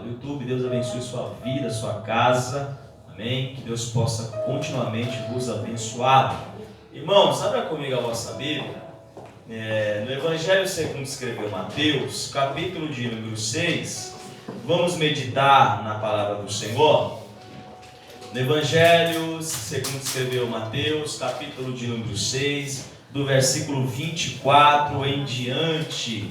YouTube. Deus abençoe sua vida, sua casa. Amém? Que Deus possa continuamente vos abençoar. Irmãos, abra comigo a vossa Bíblia. No Evangelho segundo escreveu Mateus, capítulo de número 6. Vamos meditar na palavra do Senhor. No Evangelho segundo escreveu Mateus, capítulo de número 6, do versículo 24 em diante.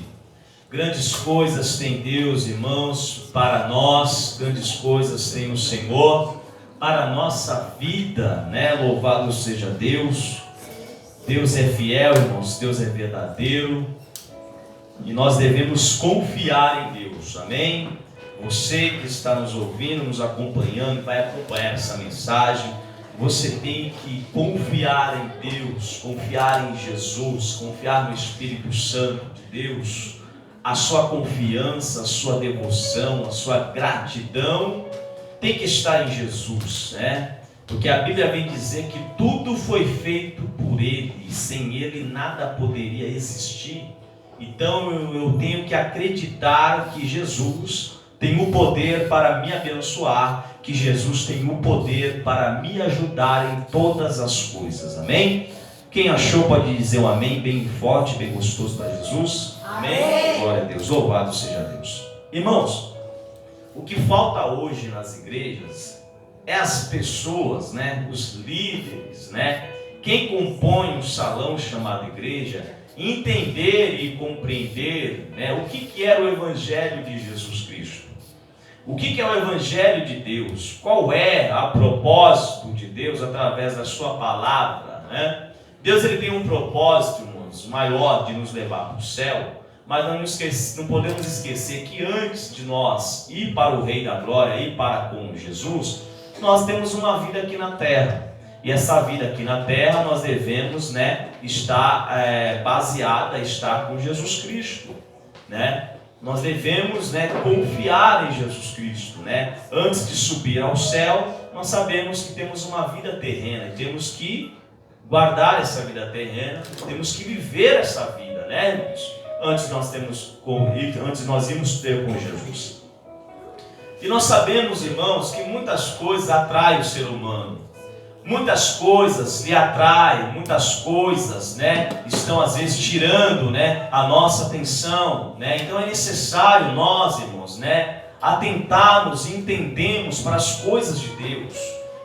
Grandes coisas tem Deus, irmãos, para nós, grandes coisas tem o Senhor para a nossa vida, né? Louvado seja Deus. Deus é fiel, irmãos, Deus é verdadeiro e nós devemos confiar em Deus, amém? Você que está nos ouvindo, nos acompanhando, vai acompanhar essa mensagem. Você tem que confiar em Deus, confiar em Jesus, confiar no Espírito Santo de Deus. A sua confiança, a sua devoção, a sua gratidão tem que estar em Jesus, né? Porque a Bíblia vem dizer que tudo foi feito por Ele e sem Ele nada poderia existir. Então eu tenho que acreditar que Jesus tem o poder para me abençoar, que Jesus tem o poder para me ajudar em todas as coisas, amém? Quem achou pode dizer um amém bem forte, bem gostoso para Jesus. Amém? Glória a Deus, louvado seja Deus. Irmãos, o que falta hoje nas igrejas é as pessoas, né, os líderes, né, quem compõe um salão chamado igreja, entender e compreender, né, o que é o Evangelho de Jesus Cristo. O que é o Evangelho de Deus? Qual é a propósito de Deus através da sua palavra, né? Deus ele tem um propósito, irmãos, maior de nos levar para o céu, mas não podemos esquecer que antes de nós ir para o Rei da Glória, ir para com Jesus, nós temos uma vida aqui na terra. E essa vida aqui na terra nós devemos, né, estar estar com Jesus Cristo, né? Nós devemos, né, confiar em Jesus Cristo, né? Antes de subir ao céu, nós sabemos que temos uma vida terrena e temos que guardar essa vida terrena, temos que viver essa vida, né? Antes nós íamos ter com Jesus. E nós sabemos, irmãos, que muitas coisas atraem o ser humano. Muitas coisas lhe atraem, muitas coisas, né, estão às vezes tirando, né, a nossa atenção, né? Então é necessário nós, irmãos, né, atentarmos e entendermos para as coisas de Deus.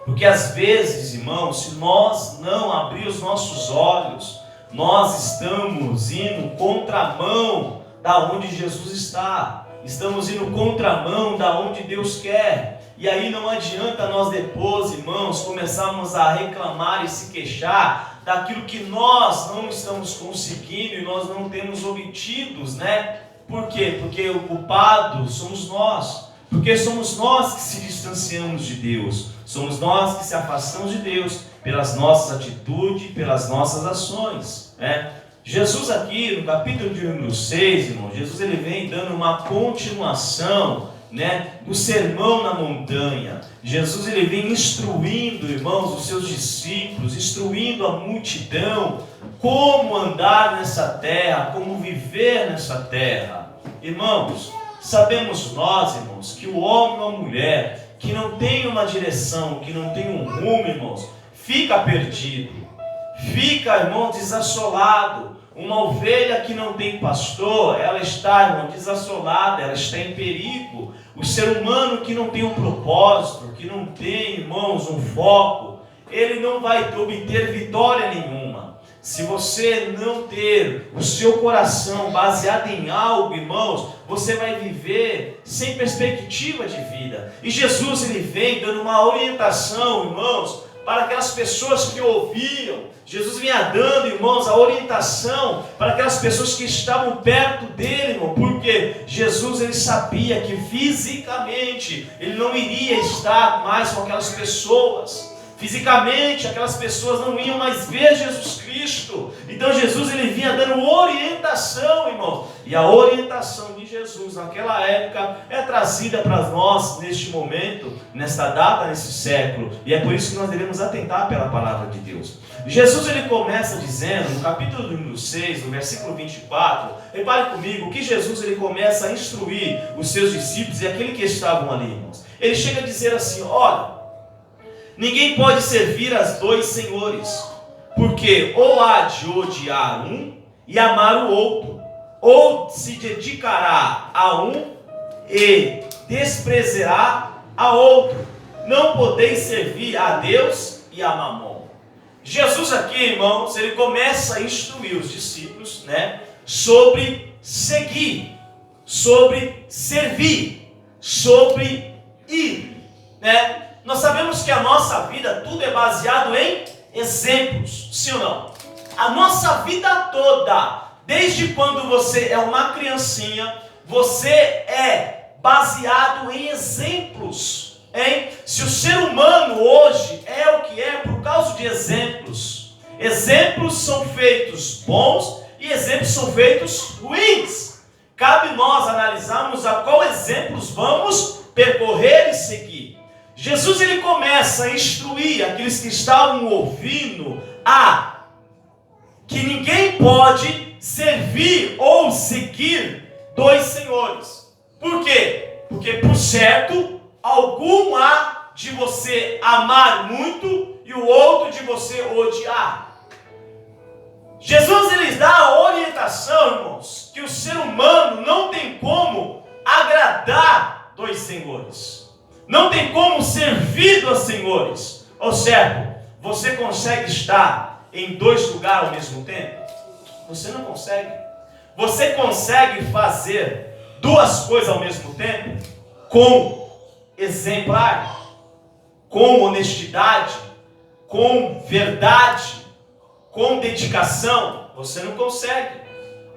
Porque às vezes, irmãos, se nós não abrir os nossos olhos, nós estamos indo contramão da onde Jesus está. Estamos indo contramão da onde Deus quer. E aí não adianta nós depois, irmãos, começarmos a reclamar e se queixar daquilo que nós não estamos conseguindo e nós não temos obtidos, né? Por quê? Porque o culpado somos nós. Porque somos nós que se distanciamos de Deus. Somos nós que se afastamos de Deus pelas nossas atitudes, pelas nossas ações, né? Jesus aqui no capítulo de número 6, irmão, Jesus ele vem dando uma continuação, né, do sermão na montanha. Jesus ele vem instruindo, irmãos, os seus discípulos, instruindo a multidão como andar nessa terra, como viver nessa terra. Irmãos, sabemos nós, irmãos, que o homem ou a mulher que não tem uma direção, que não tem um rumo, irmãos, fica perdido, fica, irmão, desassolado. Uma ovelha que não tem pastor, ela está, irmão, desassolada, ela está em perigo. O ser humano que não tem um propósito, que não tem, irmãos, um foco, ele não vai obter vitória nenhuma. Se você não ter o seu coração baseado em algo, irmãos, você vai viver sem perspectiva de vida. E Jesus ele vem dando uma orientação, irmãos, para aquelas pessoas que ouviam. Jesus vinha dando, irmãos, a orientação para aquelas pessoas que estavam perto dele, irmão, porque Jesus ele sabia que fisicamente ele não iria estar mais com aquelas pessoas. Fisicamente, aquelas pessoas não iam mais ver Jesus Cristo. Então Jesus ele vinha dando orientação, irmãos. E a orientação de Jesus naquela época é trazida para nós neste momento, nesta data, nesse século. E é por isso que nós devemos atentar pela palavra de Deus. Jesus ele começa dizendo, no capítulo número 6, no versículo 24, repare comigo que Jesus ele começa a instruir os seus discípulos e aqueles que estavam ali, irmãos. Ele chega a dizer assim: olha, ninguém pode servir a dois senhores, porque ou há de odiar um e amar o outro, ou se dedicará a um e desprezará a outro. Não podeis servir a Deus e a Mamon. Jesus aqui, irmãos, ele começa a instruir os discípulos, sobre seguir, sobre servir, sobre ir, Nós sabemos que a nossa vida, tudo é baseado em exemplos, sim ou não? A nossa vida toda, desde quando você é uma criancinha, você é baseado em exemplos, hein? Se o ser humano hoje é o que é por causa de exemplos. Exemplos são feitos bons e exemplos são feitos ruins. Cabe nós analisarmos a qual exemplos vamos percorrer e seguir. Jesus ele começa a instruir aqueles que estavam ouvindo que ninguém pode servir ou seguir dois senhores. Por quê? Porque por certo, algum há de você amar muito e o outro de você odiar. Jesus ele dá a orientação, irmãos, que o ser humano não tem como agradar dois senhores. Não tem como servir dois senhores. Ou seja, você consegue estar em dois lugares ao mesmo tempo? Você não consegue. Você consegue fazer duas coisas ao mesmo tempo? Com exemplar, com honestidade, com verdade, com dedicação? Você não consegue.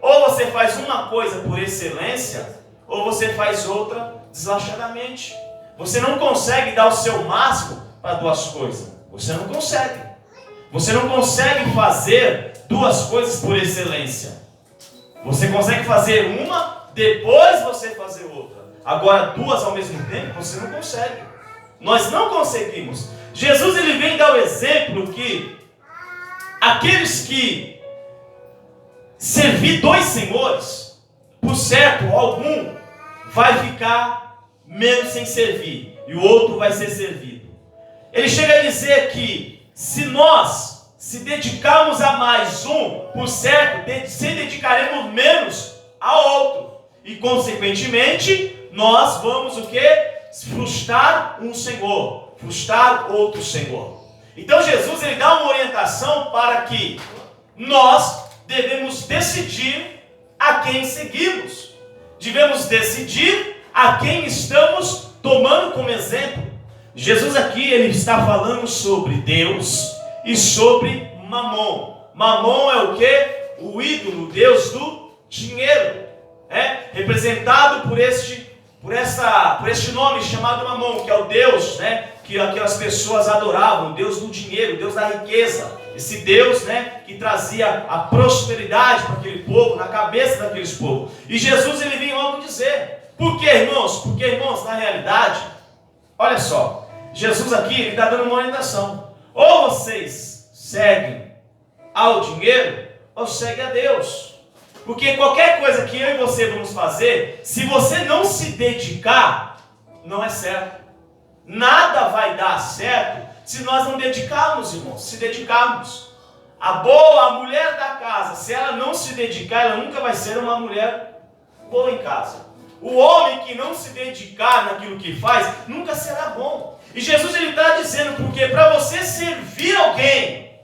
Ou você faz uma coisa por excelência, ou você faz outra deslachadamente. Você não consegue dar o seu máximo para duas coisas. Você não consegue. Você não consegue fazer duas coisas por excelência. Você consegue fazer uma, depois você fazer outra. Agora, duas ao mesmo tempo, você não consegue. Nós não conseguimos. Jesus ele vem dar o exemplo que aqueles que servir dois senhores, por certo, algum vai ficar menos sem servir, e o outro vai ser servido. Ele chega a dizer que se nós se dedicarmos a mais um, por certo, se dedicaremos menos ao outro. E consequentemente, nós vamos o quê? Frustrar um Senhor, frustrar outro Senhor. Então Jesus ele dá uma orientação para que nós devemos decidir a quem seguimos. Devemos decidir a quem estamos tomando como exemplo. Jesus aqui ele está falando sobre Deus e sobre Mamon. Mamon é o que? O ídolo, o Deus do dinheiro, representado por este nome chamado Mamon, que é o Deus, que aquelas pessoas adoravam, o Deus do dinheiro, o Deus da riqueza. Esse Deus, que trazia a prosperidade para aquele povo, na cabeça daqueles povos. E Jesus ele vem logo dizer. Por quê, irmãos? Porque, irmãos, na realidade, olha só, Jesus aqui ele está dando uma orientação. Ou vocês seguem ao dinheiro, ou seguem a Deus. Porque qualquer coisa que eu e você vamos fazer, se você não se dedicar, não é certo. Nada vai dar certo se nós não dedicarmos, irmãos, se dedicarmos. A mulher da casa, se ela não se dedicar, ela nunca vai ser uma mulher boa em casa. O homem que não se dedicar naquilo que faz, nunca será bom. E Jesus ele está dizendo, porque para você servir alguém,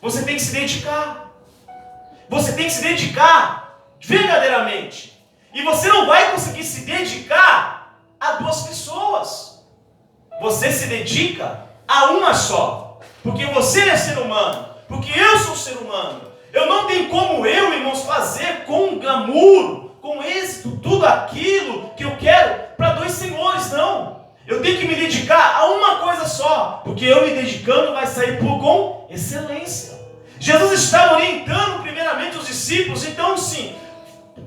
você tem que se dedicar. Você tem que se dedicar verdadeiramente. E você não vai conseguir se dedicar a duas pessoas. Você se dedica a uma só. Porque você é ser humano. Porque eu sou ser humano. Eu não tenho como eu, irmãos, fazer com glamour, com êxito, tudo aquilo que eu quero para dois senhores, não. Eu tenho que me dedicar a uma coisa só, porque eu me dedicando vai aí com excelência. Jesus está orientando primeiramente os discípulos. Então sim,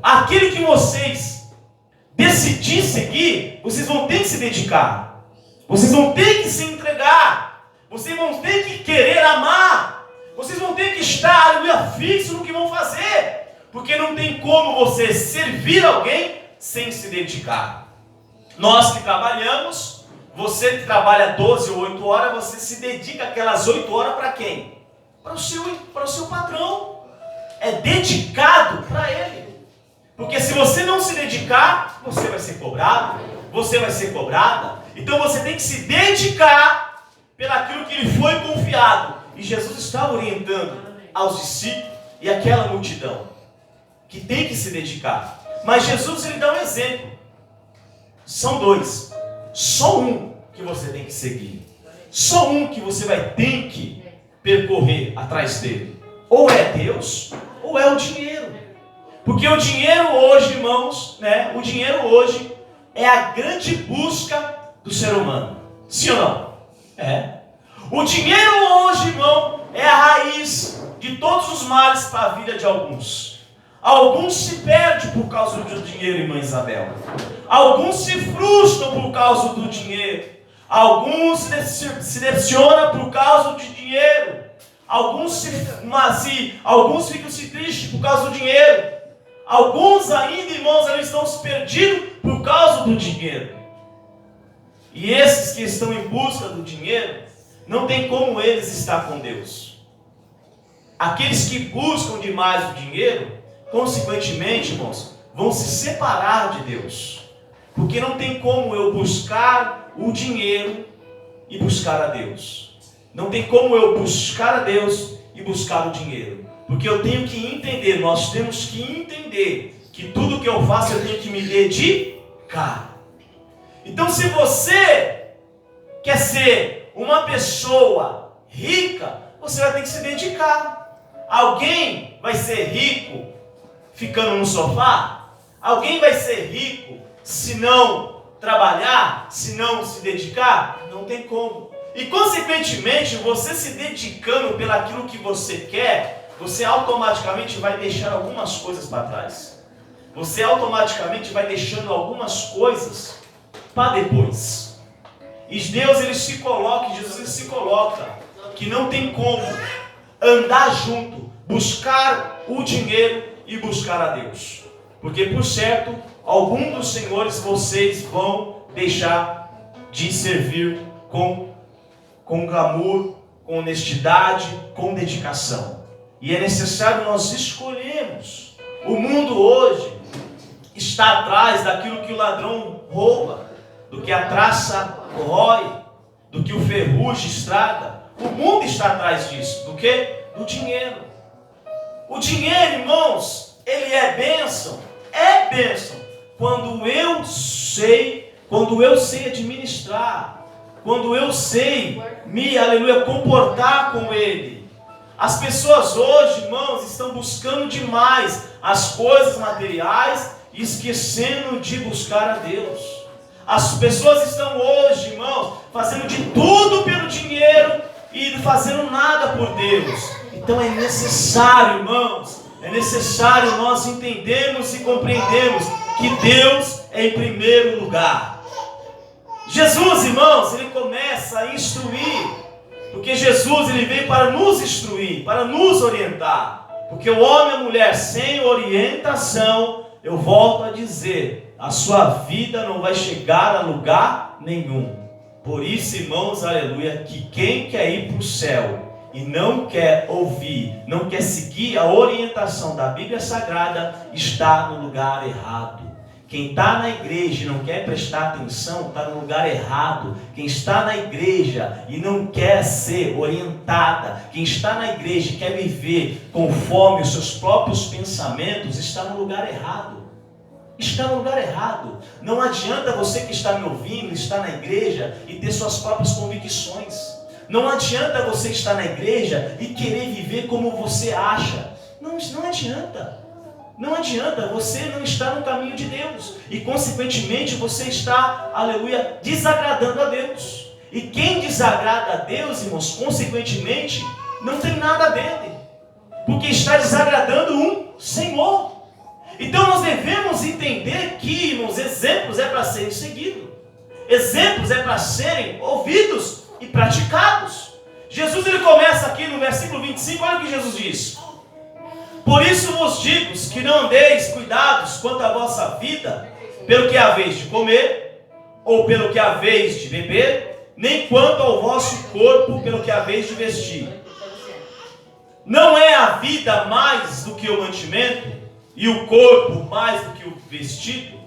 aquele que vocês decidirem seguir, vocês vão ter que se dedicar, vocês vão ter que se entregar, vocês vão ter que querer amar, vocês vão ter que estar, aleluia, fixo no que vão fazer, porque não tem como você servir alguém sem se dedicar. Nós que trabalhamos, você que trabalha 12 ou 8 horas, você se dedica aquelas 8 horas para quem? Para o seu patrão. É dedicado para ele. Porque se você não se dedicar, você vai ser cobrado, você vai ser cobrada. Então você tem que se dedicar pelaquilo que lhe foi confiado. E Jesus está orientando aos discípulos e àquela multidão que tem que se dedicar. Mas Jesus, ele dá um exemplo. São dois. Só um que você tem que seguir. Só um que você vai ter que percorrer atrás dele. Ou é Deus, ou é o dinheiro. Porque o dinheiro hoje, irmãos, né? O dinheiro hoje é a grande busca do ser humano. Sim ou não? É. O dinheiro hoje, irmão, é a raiz de todos os males para a vida de alguns. Alguns se perdem por causa do dinheiro, irmã Isabel. Alguns se frustram por causa do dinheiro. Alguns se decepcionam por causa do dinheiro. Alguns ficam se tristes por causa do dinheiro. Alguns ainda, irmãos, eles estão se perdidos por causa do dinheiro. E esses que estão em busca do dinheiro, não tem como eles estar com Deus. Aqueles que buscam demais o dinheiro, consequentemente, irmãos, vão se separar de Deus. Porque não tem como eu buscar o dinheiro e buscar a Deus. Não tem como eu buscar a Deus e buscar o dinheiro. Porque eu tenho que entender, nós temos que entender que tudo que eu faço eu tenho que me dedicar. Então se você quer ser uma pessoa rica, você vai ter que se dedicar. Alguém vai ser rico ficando no sofá? Alguém vai ser rico se não trabalhar, se não se dedicar? Não tem como. E consequentemente, você se dedicando pelaquilo que você quer, você automaticamente vai deixar algumas coisas para trás. Você automaticamente vai deixando algumas coisas para depois. E Deus, ele se coloca, Jesus, ele se coloca, que não tem como andar junto, buscar o dinheiro e buscar a Deus. Porque, por certo, algum dos senhores vocês vão deixar de servir com glamour, com honestidade, com dedicação. E é necessário nós escolhermos. O mundo hoje está atrás daquilo que o ladrão rouba, do que a traça rói, do que o ferrugem estraga. O mundo está atrás disso. Do que? Do dinheiro. O dinheiro, irmãos, ele é bênção. É bênção. Quando eu sei administrar, quando eu sei me, aleluia, comportar com ele. As pessoas hoje, irmãos, estão buscando demais as coisas materiais e esquecendo de buscar a Deus. As pessoas estão hoje, irmãos, fazendo de tudo pelo dinheiro e fazendo nada por Deus. Então é necessário, irmãos, é necessário nós entendermos e compreendermos que Deus é em primeiro lugar. Jesus, irmãos, ele começa a instruir, porque Jesus, ele veio para nos instruir, para nos orientar. Porque o homem e a mulher sem orientação, eu volto a dizer, a sua vida não vai chegar a lugar nenhum. Por isso, irmãos, aleluia, que quem quer ir para o céu e não quer ouvir, não quer seguir a orientação da Bíblia Sagrada, está no lugar errado. Quem está na igreja e não quer prestar atenção, está no lugar errado. Quem está na igreja e não quer ser orientada, quem está na igreja e quer viver conforme os seus próprios pensamentos, está no lugar errado. Está no lugar errado. Não adianta você que está me ouvindo, estar na igreja e ter suas próprias convicções. Não adianta você estar na igreja e querer viver como você acha. Não adianta. Não adianta, você não está no caminho de Deus. E consequentemente você está, aleluia, desagradando a Deus. E quem desagrada a Deus, irmãos, consequentemente, não tem nada dele, porque está desagradando um Senhor. Então nós devemos entender que, irmãos, exemplos é para serem seguidos, exemplos é para serem ouvidos e praticados. Jesus ele começa aqui no versículo 25, olha o que Jesus diz: por isso vos digo que não andeis cuidados quanto à vossa vida, pelo que haveis de comer, ou pelo que haveis de beber, nem quanto ao vosso corpo, pelo que haveis de vestir. Não é a vida mais do que o mantimento, e o corpo mais do que o vestido?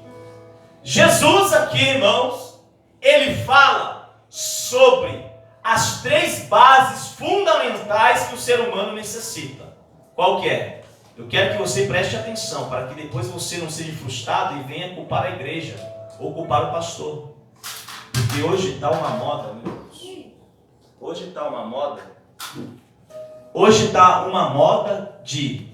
Jesus aqui, irmãos, ele fala sobre as 3 bases fundamentais que o ser humano necessita. Qual que é? Eu quero que você preste atenção, para que depois você não seja frustrado e venha culpar a igreja, ou culpar o pastor. Porque hoje está uma moda, meu Deus. Hoje está uma moda. Hoje está uma moda de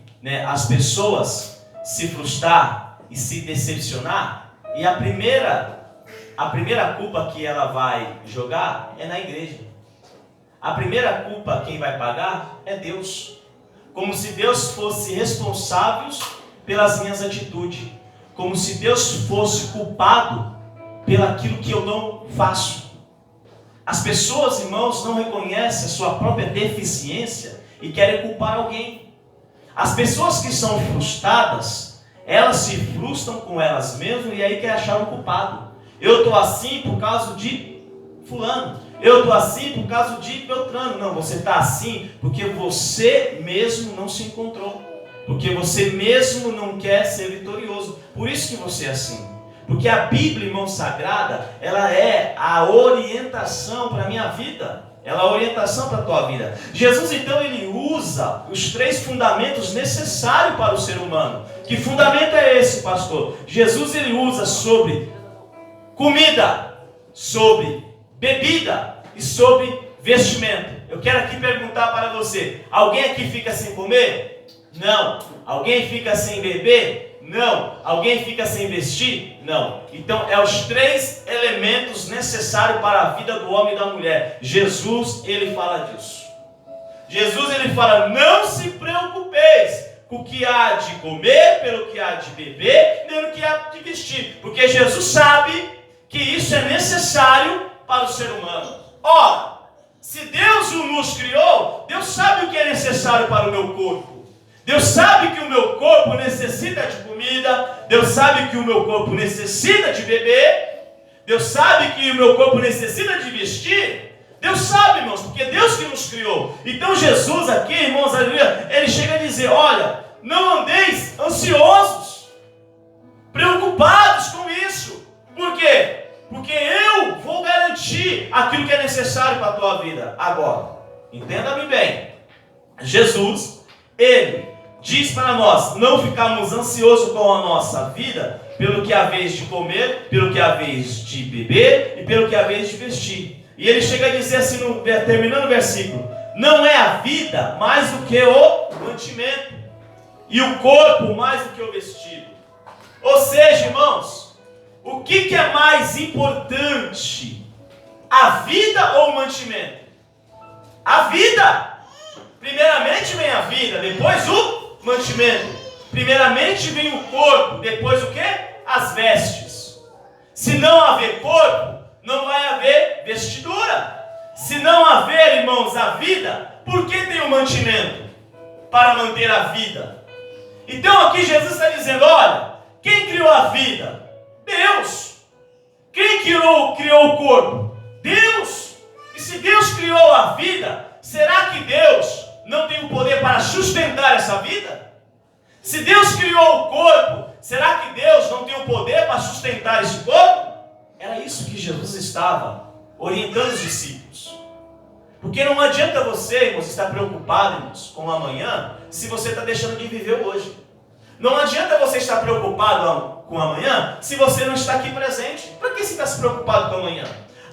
as pessoas se frustrar e se decepcionar. E a primeira culpa que ela vai jogar é na igreja. A primeira culpa quem vai pagar é Deus. Como se Deus fosse responsável pelas minhas atitudes. Como se Deus fosse culpado pelaquilo que eu não faço. As pessoas, irmãos, não reconhecem a sua própria deficiência e querem culpar alguém. As pessoas que são frustradas, elas se frustram com elas mesmas e aí querem achar um culpado. Eu estou assim por causa de fulano. Eu estou assim por causa de Beltrano. Não, você está assim porque você mesmo não se encontrou. Porque você mesmo não quer ser vitorioso. Por isso que você é assim. Porque a Bíblia, irmão, sagrada, ela é a orientação para a minha vida. Ela é a orientação para a tua vida. Jesus, então, ele usa os 3 fundamentos necessários para o ser humano. Que fundamento é esse, pastor? Jesus, ele usa sobre comida, sobre bebida e sobre vestimento. Eu quero aqui perguntar para você: alguém aqui fica sem comer? Não. Alguém fica sem beber? Não. Alguém fica sem vestir? Não. Então, é os 3 elementos necessários para a vida do homem e da mulher. Jesus, ele fala disso. Jesus, ele fala: não se preocupeis com o que há de comer, pelo que há de beber, nem o que há de vestir. Porque Jesus sabe que isso é necessário para o ser humano. Ora, se Deus nos criou, Deus sabe o que é necessário para o meu corpo. Deus sabe que o meu corpo necessita de comida. Deus sabe que o meu corpo necessita de beber. Deus sabe que o meu corpo necessita de vestir. Deus sabe, irmãos, porque é Deus que nos criou. Então Jesus aqui, irmãos, ele chega a dizer: olha, não andeis ansiosos, preocupados com isso. Por quê? Porque eu vou garantir aquilo que é necessário para a tua vida. Agora, entenda-me bem. Jesus, ele diz para nós não ficarmos ansiosos com a nossa vida, pelo que há vez de comer, pelo que há vez de beber e pelo que há vez de vestir. E ele chega a dizer assim, terminando o versículo: não é a vida mais do que o mantimento, e o corpo mais do que o vestido. Ou seja, irmãos, o que é mais importante? A vida ou o mantimento? A vida. Primeiramente vem a vida, depois o mantimento. Primeiramente vem o corpo, depois o quê? As vestes. Se não haver corpo, não vai haver vestidura. Se não haver, irmãos, a vida, por que tem o mantimento? Para manter a vida. Então aqui Jesus está dizendo: olha, quem criou a vida? Deus. Quem criou o corpo? Deus. E se Deus criou a vida, será que Deus não tem o poder para sustentar essa vida? Se Deus criou o corpo, será que Deus não tem o poder para sustentar esse corpo? Era isso que Jesus estava orientando os discípulos. Porque não adianta você, irmãos, estar preocupado, irmãos, com o amanhã, se você está deixando de viver hoje. Não adianta você estar preocupado com o amanhã, se você não está aqui presente. Para que você está se preocupado com o amanhã?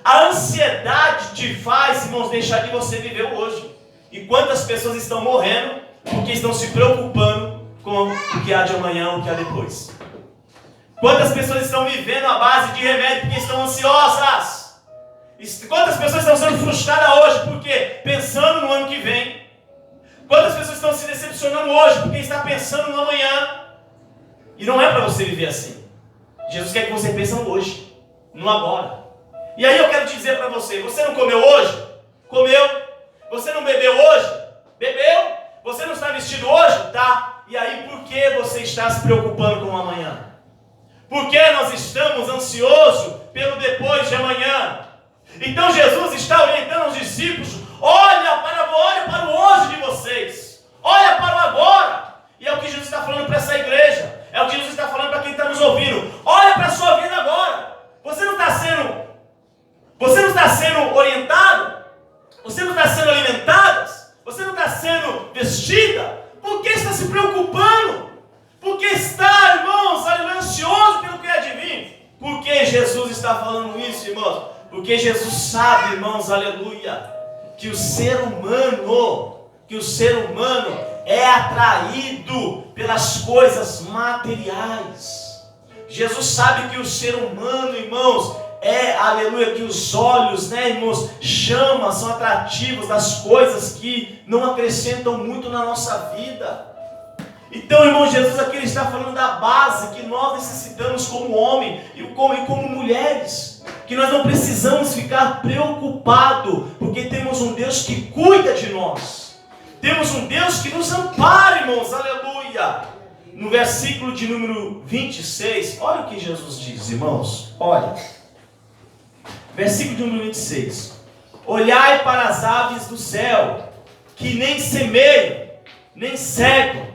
A ansiedade te faz, irmãos, deixar de você viver o hoje. E quantas pessoas estão morrendo porque estão se preocupando com o que há de amanhã, o que há depois? Quantas pessoas estão vivendo à base de remédio porque estão ansiosas? Quantas pessoas estão sendo frustradas hoje? Por quê? Pensando no ano que vem. Quantas pessoas estão se decepcionando hoje porque está pensando no amanhã? E não é para você viver assim. Jesus quer que você pense no hoje, no agora. E aí eu quero te dizer para você, você não comeu hoje? Comeu. Você não bebeu hoje? Bebeu. Você não está vestido hoje? Tá. E aí por que você está se preocupando com o amanhã? Por que nós estamos ansiosos pelo depois de amanhã? Então Jesus está orientando os discípulos, olha para o hoje de vocês, olha para o agora. E é o que Jesus está falando para essa igreja, é o que Jesus está falando para quem está nos ouvindo. Olha para a sua vida agora. Você não está sendo orientado, você não está sendo alimentada, você não está sendo vestida. Por que está se preocupando? Por que está, irmãos, ansioso pelo que há de vir? Por que Jesus está falando isso, irmãos? Porque Jesus sabe, irmãos, aleluia, que o ser humano é atraído pelas coisas materiais. Jesus sabe que o ser humano, irmãos, aleluia, que os olhos, irmãos, são atrativos das coisas que não acrescentam muito na nossa vida. Então, irmão, Jesus aqui ele está falando da base que nós necessitamos como homem e como mulheres. Que nós não precisamos ficar preocupados, porque temos um Deus que cuida de nós. Temos um Deus que nos ampara, irmãos, aleluia. No versículo de número 26, olha o que Jesus diz, irmãos. Olha, versículo de número 26. Olhai para as aves do céu, que nem semeiam, nem cegam,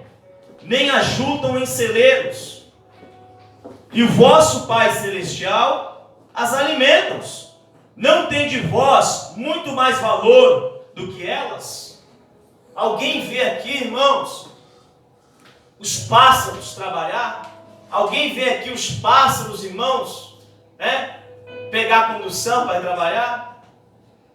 nem ajuntam em celeiros, e o vosso Pai Celestial as alimenta. Não tem de vós muito mais valor do que elas? Alguém vê aqui, irmãos, os pássaros trabalhar? Alguém vê aqui os pássaros, irmãos, pegar condução para trabalhar?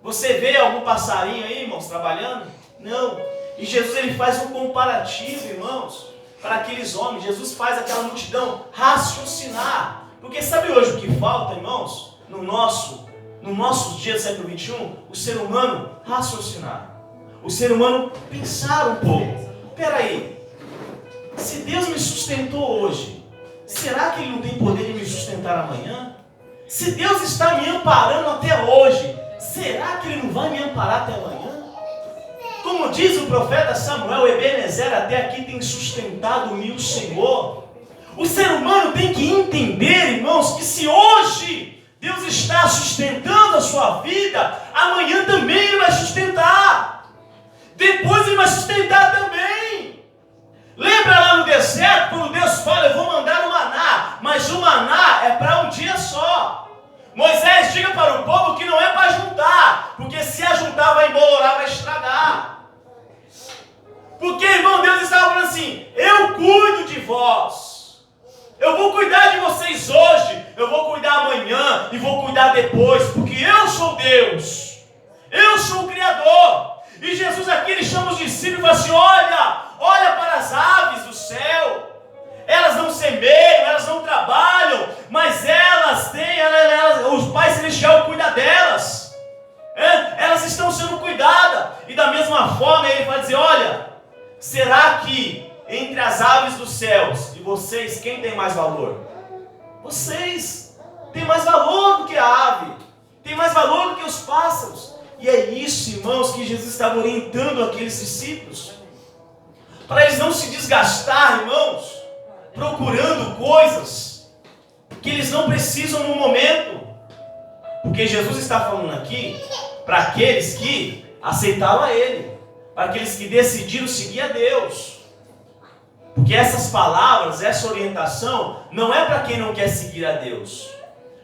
Você vê algum passarinho aí, irmãos, trabalhando? Não. E Jesus ele faz um comparativo, irmãos, para aqueles homens. Jesus faz aquela multidão raciocinar. Porque sabe hoje o que falta, irmãos? No nosso dia do século XXI, o ser humano raciocinar. O ser humano pensar um pouco. Peraí, se Deus me sustentou hoje, será que Ele não tem poder de me sustentar amanhã? Se Deus está me amparando até hoje, será que Ele não vai me amparar até amanhã? Como diz o profeta Samuel, Ebenezer até aqui tem sustentado-me o Senhor. O ser humano tem que entender, irmãos, que se hoje Deus está sustentando a sua vida, amanhã também Ele vai sustentar. Depois Ele vai sustentar também. Lembra lá no deserto, quando Deus fala, eu vou mandar o maná, mas o maná é para um dia só. Moisés, diga para o povo que não é para juntar, porque se ajuntar vai embolorar, vai estragar. Porque, irmão, Deus estava falando assim, eu cuido de vós. Eu vou cuidar de vocês hoje, eu vou cuidar amanhã e vou cuidar depois, porque eu sou Deus. Eu sou o Criador. E Jesus aqui, ele chama os discípulos e fala assim, olha para as aves do céu. Elas não semeiam, elas não trabalham, mas elas têm, o Pai Celestial cuida delas. Elas estão sendo cuidadas. E da mesma forma ele vai dizer, olha, será que entre as aves dos céus e vocês, quem tem mais valor? Vocês têm mais valor do que a ave, tem mais valor do que os pássaros. E é isso, irmãos, que Jesus estava orientando aqueles discípulos, para eles não se desgastar, irmãos, procurando coisas que eles não precisam no momento. Porque Jesus está falando aqui para aqueles que aceitaram a Ele, para aqueles que decidiram seguir a Deus. Porque essas palavras, essa orientação, não é para quem não quer seguir a Deus.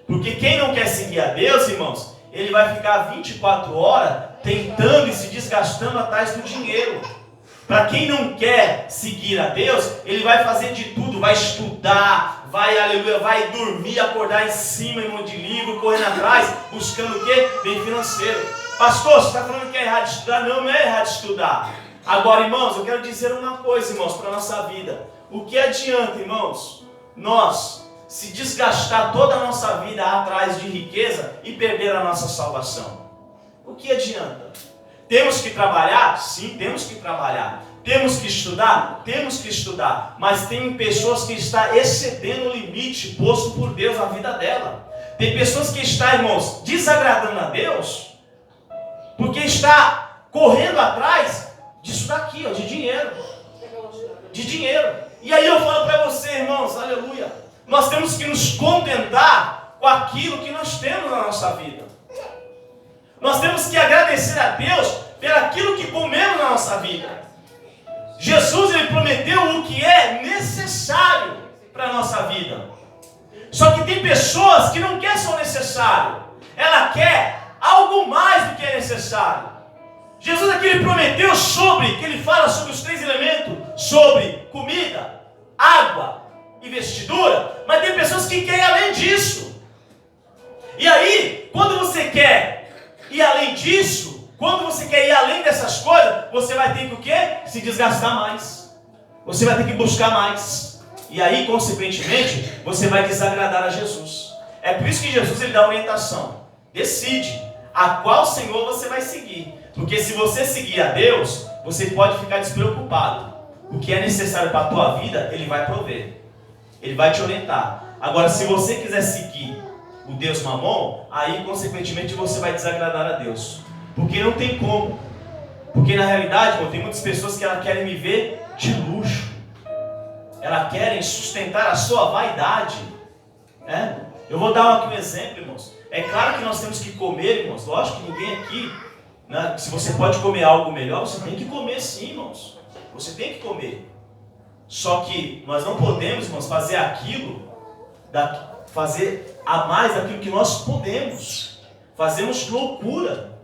Porque quem não quer seguir a Deus, irmãos, ele vai ficar 24 horas tentando e se desgastando atrás do dinheiro. Para quem não quer seguir a Deus, ele vai fazer de tudo, vai estudar, vai dormir, acordar em cima em um monte de livro, correndo atrás, buscando o quê? Bem financeiro. Pastor, você está falando que é errado estudar? Não, não é errado estudar. Agora, irmãos, eu quero dizer uma coisa, irmãos, para a nossa vida. O que adianta, irmãos, nós se desgastar toda a nossa vida atrás de riqueza e perder a nossa salvação? O que adianta? Temos que trabalhar? Sim, temos que trabalhar. Temos que estudar? Temos que estudar. Mas tem pessoas que estão excedendo o limite posto por Deus na vida dela. Tem pessoas que estão, irmãos, desagradando a Deus porque está correndo atrás disso daqui, ó, de dinheiro. De dinheiro. E aí eu falo para você, irmãos, aleluia, nós temos que nos contentar com aquilo que nós temos na nossa vida. Nós temos que agradecer a Deus pelo aquilo que comemos na nossa vida. Jesus, ele prometeu o que é necessário para a nossa vida. Só que tem pessoas que não querem só o necessário. Ela quer algo mais do que é necessário. Jesus aqui ele prometeu que ele fala sobre os 3 elementos, sobre comida, água e vestidura, mas tem pessoas que querem além disso. E aí, quando você quer ir além disso, quando você quer ir além dessas coisas, você vai ter que o quê? Se desgastar mais. Você vai ter que buscar mais. E aí, consequentemente, você vai desagradar a Jesus. É por isso que Jesus ele dá orientação. Decide a qual Senhor você vai seguir. Porque se você seguir a Deus, você pode ficar despreocupado. O que é necessário para a tua vida, Ele vai prover. Ele vai te orientar. Agora, se você quiser seguir o Deus Mamon, aí, consequentemente, você vai desagradar a Deus. Porque não tem como. Porque, na realidade, tem muitas pessoas que elas querem viver de luxo. Elas querem sustentar a sua vaidade. Né? Eu vou dar aqui um exemplo, irmãos. É claro que nós temos que comer, irmãos. Lógico que ninguém aqui, né, se você pode comer algo melhor, você tem que comer sim, irmãos. Você tem que comer. Só que nós não podemos, irmãos, fazer aquilo, fazer a mais daquilo que nós podemos. Fazemos loucura.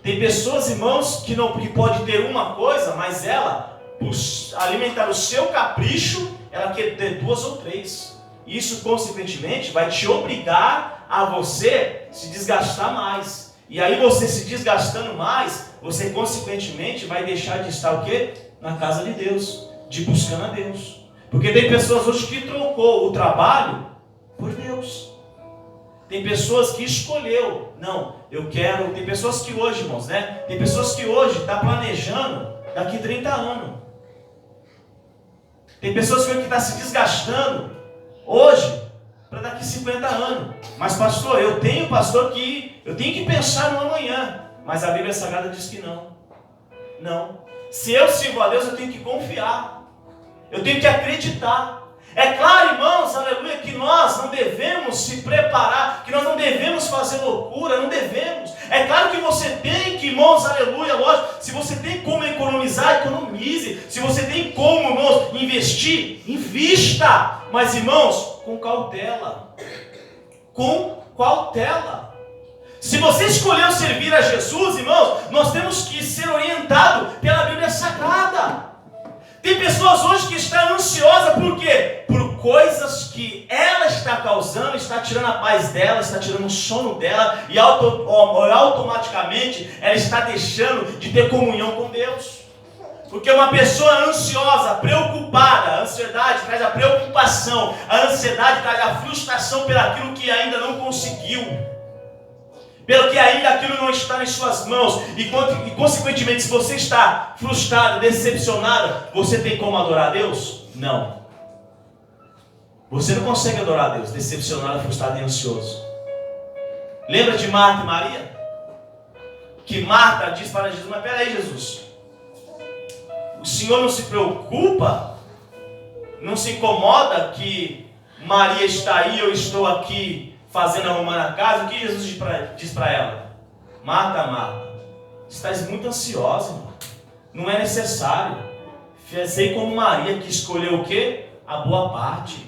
Tem pessoas, irmãos, que pode ter uma coisa, mas ela, por alimentar o seu capricho, ela quer ter 2 ou 3. Isso, consequentemente, vai te obrigar a você se desgastar mais. E aí, você se desgastando mais, você, consequentemente, vai deixar de estar o quê? Na casa de Deus, de buscando a Deus. Porque tem pessoas hoje que trocou o trabalho por Deus. Tem pessoas que escolheu. Não, eu quero... Tem pessoas que hoje, irmãos, né? Tem pessoas que hoje estão planejando daqui 30 anos. Tem pessoas que estão se desgastando hoje para daqui 50 anos. Mas pastor, eu tenho que pensar no amanhã. Mas a Bíblia Sagrada diz que não. Não. Se eu sirvo a Deus, eu tenho que confiar. Eu tenho que acreditar. É claro, irmãos, aleluia, que nós não devemos se preparar, que nós não devemos fazer loucura, não devemos. É claro que você tem que, irmãos, aleluia, lógico, se você tem como economizar, economize. Se você tem como, irmãos, investir, invista. Mas, irmãos, com cautela. Com cautela. Se você escolheu servir a Jesus, irmãos, nós temos que ser orientados pela Bíblia Sagrada. Tem pessoas hoje que estão ansiosas por quê? Por coisas que ela está causando, está tirando a paz dela, está tirando o sono dela e automaticamente ela está deixando de ter comunhão com Deus. Porque uma pessoa ansiosa, preocupada, a ansiedade traz a preocupação, a ansiedade traz a frustração pelo aquilo que ainda não conseguiu. Pelo que ainda aquilo não está em suas mãos. E consequentemente, se você está frustrado, decepcionado, você tem como adorar a Deus? Não. Você não consegue adorar a Deus decepcionado, frustrado e ansioso. Lembra de Marta e Maria? Que Marta diz para Jesus: mas peraí, Jesus, o Senhor não se preocupa? Não se incomoda que Maria está aí, eu estou aqui fazendo, arrumando a casa? O que Jesus diz para ela? Marta, Marta, estás muito ansiosa, irmão. Não é necessário. Fazei como Maria, que escolheu o quê? A boa parte.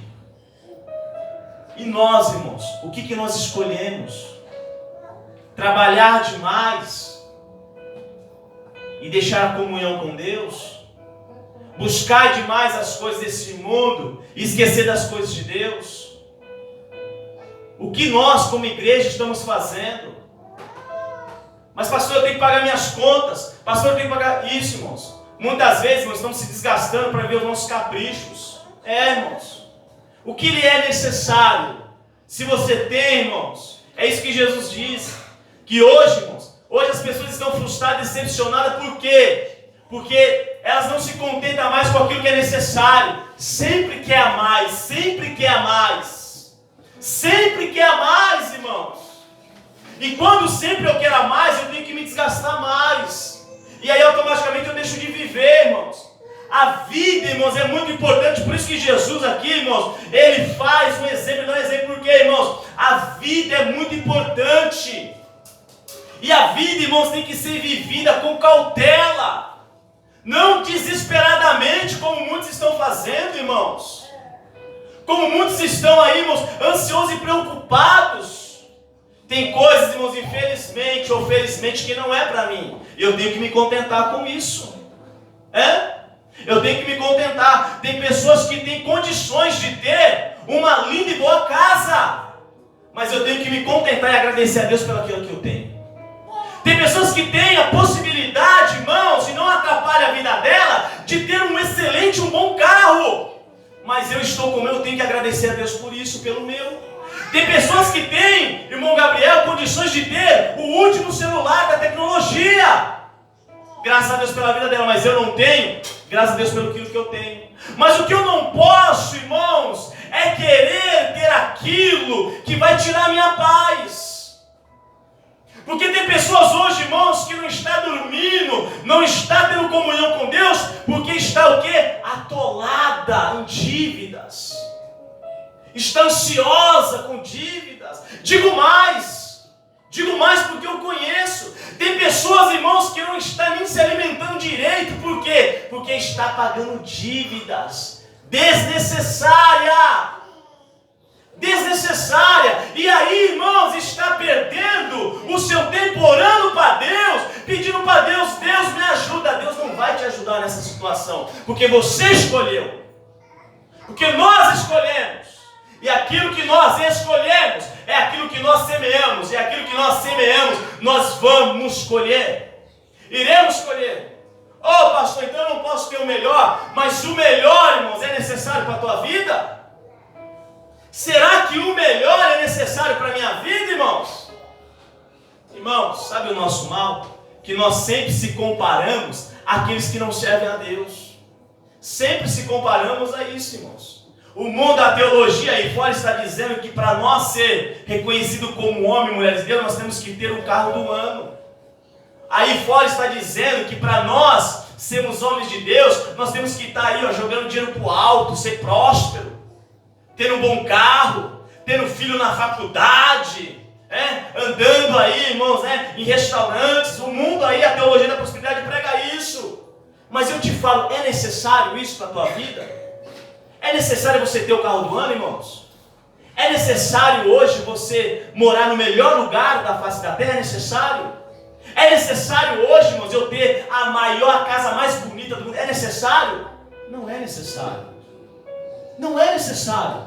E nós, irmãos, o que nós escolhemos? Trabalhar demais e deixar a comunhão com Deus? Buscar demais as coisas desse mundo e esquecer das coisas de Deus? O que nós, como igreja, estamos fazendo? Mas pastor, eu tenho que pagar minhas contas. Pastor, eu tenho que pagar isso, irmãos. Muitas vezes nós estamos se desgastando para ver os nossos caprichos. Irmãos. o que lhe é necessário. Se você tem, irmãos, é isso que Jesus diz, que hoje, irmãos, hoje as pessoas estão frustradas, decepcionadas, por quê? Porque elas não se contentam mais com aquilo que é necessário, sempre quer mais, sempre quer mais, sempre quer mais, irmãos. E quando sempre eu quero mais, eu tenho que me desgastar mais, e aí automaticamente eu deixo de viver, irmãos. A vida, irmãos, é muito importante, por isso que Jesus aqui, irmãos, ele faz um exemplo, dá um exemplo, porque, irmãos, a vida é muito importante. E a vida, irmãos, tem que ser vivida com cautela, não desesperadamente, como muitos estão fazendo, irmãos. Como muitos estão aí, irmãos, ansiosos e preocupados. Tem coisas, irmãos, infelizmente ou felizmente, que não é para mim. Eu tenho que me contentar com isso. Eu tenho que me contentar. Tem pessoas que têm condições de ter uma linda e boa casa, mas eu tenho que me contentar e agradecer a Deus pelo aquilo que eu tenho. Tem pessoas que têm a possibilidade, irmãos, e não atrapalha a vida dela, de ter um excelente, um bom carro, mas eu estou com o meu, eu tenho que agradecer a Deus por isso, pelo meu. Tem pessoas que têm, irmão Gabriel, condições de ter o último celular da tecnologia, graças a Deus pela vida dela, mas eu não tenho, graças a Deus pelo que eu tenho. Mas o que eu não posso, irmãos, é querer ter aquilo que vai tirar a minha paz. Porque tem pessoas hoje, irmãos, que não está dormindo, não está tendo comunhão com Deus, porque está o quê? Atolada em dívidas. Está ansiosa com dívidas. Digo mais porque eu conheço. Tem pessoas, irmãos, que não estão nem se alimentando direito. Por quê? Porque está pagando dívidas desnecessárias. E aí, irmãos, está perdendo o seu tempo orando para Deus, pedindo para Deus, Deus me ajuda. Deus não vai te ajudar nessa situação, porque você escolheu, porque nós escolhemos, e aquilo que nós escolhemos é aquilo que nós semeamos, e aquilo que nós semeamos nós vamos colher, iremos colher. Pastor, então eu não posso ter o melhor, mas o melhor, irmãos, é necessário para a tua vida? Será que o melhor é necessário para a minha vida, irmãos? Irmãos, sabe o nosso mal? Que nós sempre se comparamos àqueles que não servem a Deus. Sempre se comparamos a isso, irmãos. O mundo da teologia aí fora está dizendo que para nós ser reconhecido como homem e mulher de Deus, nós temos que ter o carro do ano. Aí fora está dizendo que para nós sermos homens de Deus, nós temos que estar aí, jogando dinheiro para o alto, ser próspero, ter um bom carro, ter um filho na faculdade, andando aí, irmãos, em restaurantes. O mundo aí, a teologia da prosperidade prega isso. Mas eu te falo, é necessário isso para a tua vida? É necessário você ter o carro do ano, irmãos? É necessário hoje você morar no melhor lugar da face da terra? É necessário? É necessário hoje, irmãos, eu ter a casa mais bonita do mundo? É necessário? Não é necessário. Não é necessário.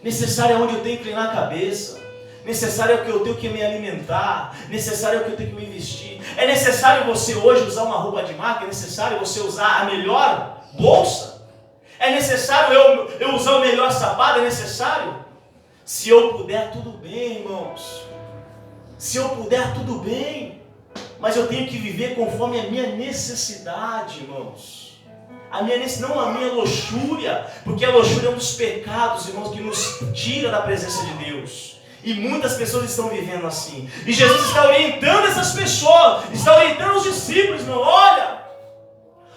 Necessário é onde eu tenho que inclinar a cabeça. Necessário é o que eu tenho que me alimentar. Necessário é o que eu tenho que me vestir. É necessário você hoje usar uma roupa de marca. É necessário você usar a melhor bolsa. É necessário eu usar o melhor sapato. É necessário. Se eu puder, tudo bem, irmãos. Se eu puder, tudo bem. Mas eu tenho que viver conforme a minha necessidade, irmãos. Não a minha luxúria, porque a luxúria é um dos pecados, irmãos, que nos tira da presença de Deus. E muitas pessoas estão vivendo assim. E Jesus está orientando essas pessoas, está orientando os discípulos, irmão. Olha,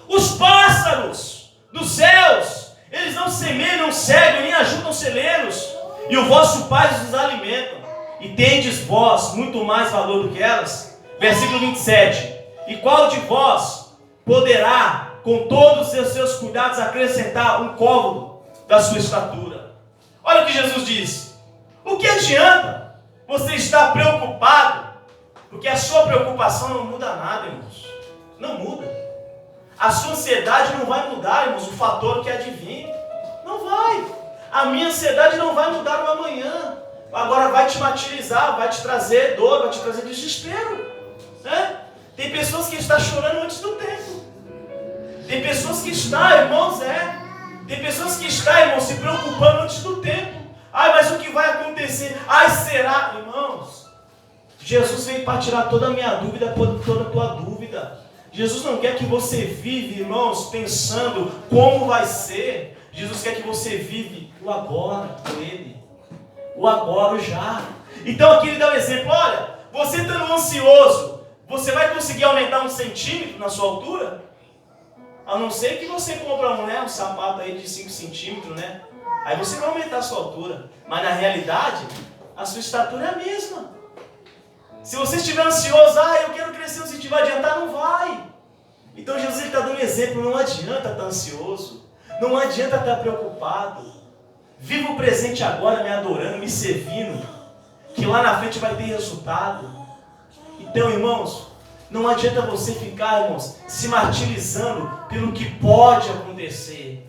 os pássaros dos céus, eles não semeiam, não cegam, nem ajudam celeiros, e o vosso Pai os alimenta. E tendes vós muito mais valor do que elas? Versículo 27. E qual de vós poderá, com todos os seus cuidados, acrescentar um côvado da sua estatura? Olha o que Jesus diz. O que adianta você estar preocupado? Porque a sua preocupação não muda nada, irmãos. Não muda. A sua ansiedade não vai mudar, irmãos, o fator que adivinha. Não vai. A minha ansiedade não vai mudar no amanhã. Agora vai te martirizar, vai te trazer dor, vai te trazer desespero. Tem pessoas que estão chorando antes do tempo. Tem pessoas que estão, irmãos, Tem pessoas que estão, irmãos, se preocupando antes do tempo. Ai, mas o que vai acontecer? Ai, será? Irmãos, Jesus veio para tirar toda a minha dúvida, toda a tua dúvida. Jesus não quer que você vive, irmãos, pensando como vai ser. Jesus quer que você vive o agora com Ele. O agora, o já. Então aqui ele dá um exemplo. Olha, você estando ansioso, você vai conseguir aumentar 1 centímetro na sua altura? A não ser que você compra um sapato aí de 5 centímetros, né? Aí você vai aumentar a sua altura. Mas na realidade, a sua estatura é a mesma. Se você estiver ansioso, eu quero crescer 1 centímetro, vai adiantar? Não vai. Então Jesus está dando um exemplo, não adianta estar ansioso. Não adianta estar preocupado. Viva o presente agora, me adorando, me servindo, que lá na frente vai ter resultado. Então, irmãos, não adianta você ficar, irmãos, se martirizando pelo que pode acontecer.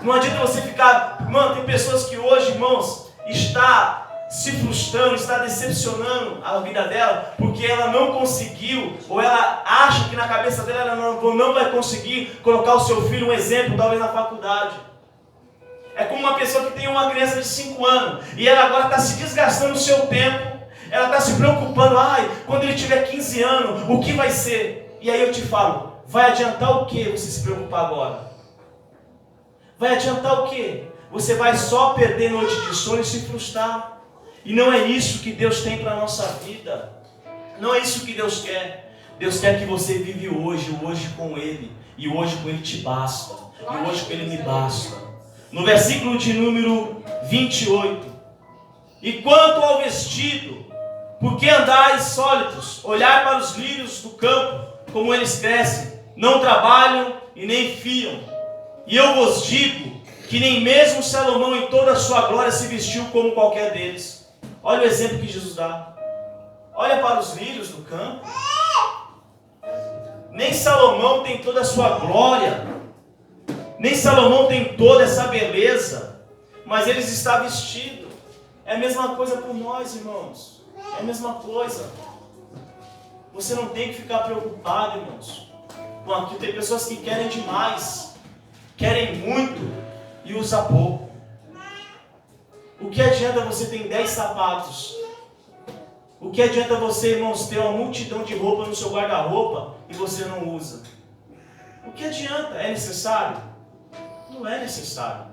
Não adianta você ficar... Mano, tem pessoas que hoje, irmãos, está se frustrando, está decepcionando a vida dela, porque ela não conseguiu, ou ela acha que na cabeça dela ela não vai conseguir colocar o seu filho, um exemplo, talvez na faculdade. É como uma pessoa que tem uma criança de 5 anos, e ela agora está se desgastando o seu tempo, ela está se preocupando, quando ele tiver 15 anos, o que vai ser? E aí eu te falo, vai adiantar o que você se preocupar agora? Vai adiantar o que? Você vai só perder noite de sono e se frustrar. E não é isso que Deus tem para a nossa vida. Não é isso que Deus quer. Deus quer que você vive hoje, o hoje com Ele. E o hoje com Ele te basta. E o hoje com Ele me basta. No versículo de número 28. E quanto ao vestido, por que andais sólidos? Olhai para os lírios do campo, como eles crescem. Não trabalham e nem fiam. E eu vos digo que nem mesmo Salomão em toda a sua glória se vestiu como qualquer deles. Olha o exemplo que Jesus dá. Olha para os lírios do campo. Nem Salomão tem toda a sua glória. Nem Salomão tem toda essa beleza. Mas eles estão vestidos. É a mesma coisa por nós, irmãos. É a mesma coisa. Você não tem que ficar preocupado, irmãos. Com aquilo. Tem pessoas que querem demais. Querem muito e usam pouco. O que adianta você ter 10 sapatos? O que adianta você, irmãos, ter uma multidão de roupa no seu guarda-roupa e você não usa? O que adianta? É necessário? Não é necessário.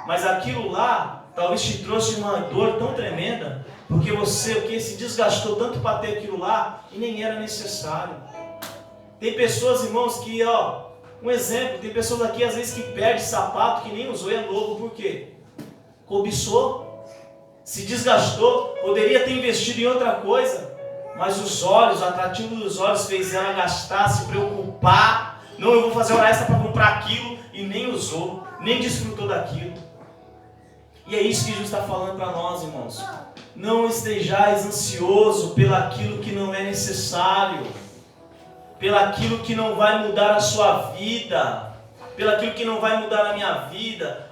Mas aquilo lá talvez te trouxe uma dor tão tremenda, porque você se desgastou tanto para ter aquilo lá e nem era necessário. Tem pessoas, irmãos, que, um exemplo, tem pessoas aqui às vezes que perdem sapato que nem usou e é novo. Por quê? Cobiçou. Se desgastou, poderia ter investido em outra coisa, mas os olhos, o atrativo dos olhos fez ela gastar, se preocupar. Não, eu vou fazer hora extra para comprar aquilo, e nem usou, nem desfrutou daquilo. E é isso que Jesus está falando para nós, irmãos. Não estejais ansioso pelaquilo que não é necessário, pelaquilo que não vai mudar a sua vida, pelaquilo que não vai mudar a minha vida.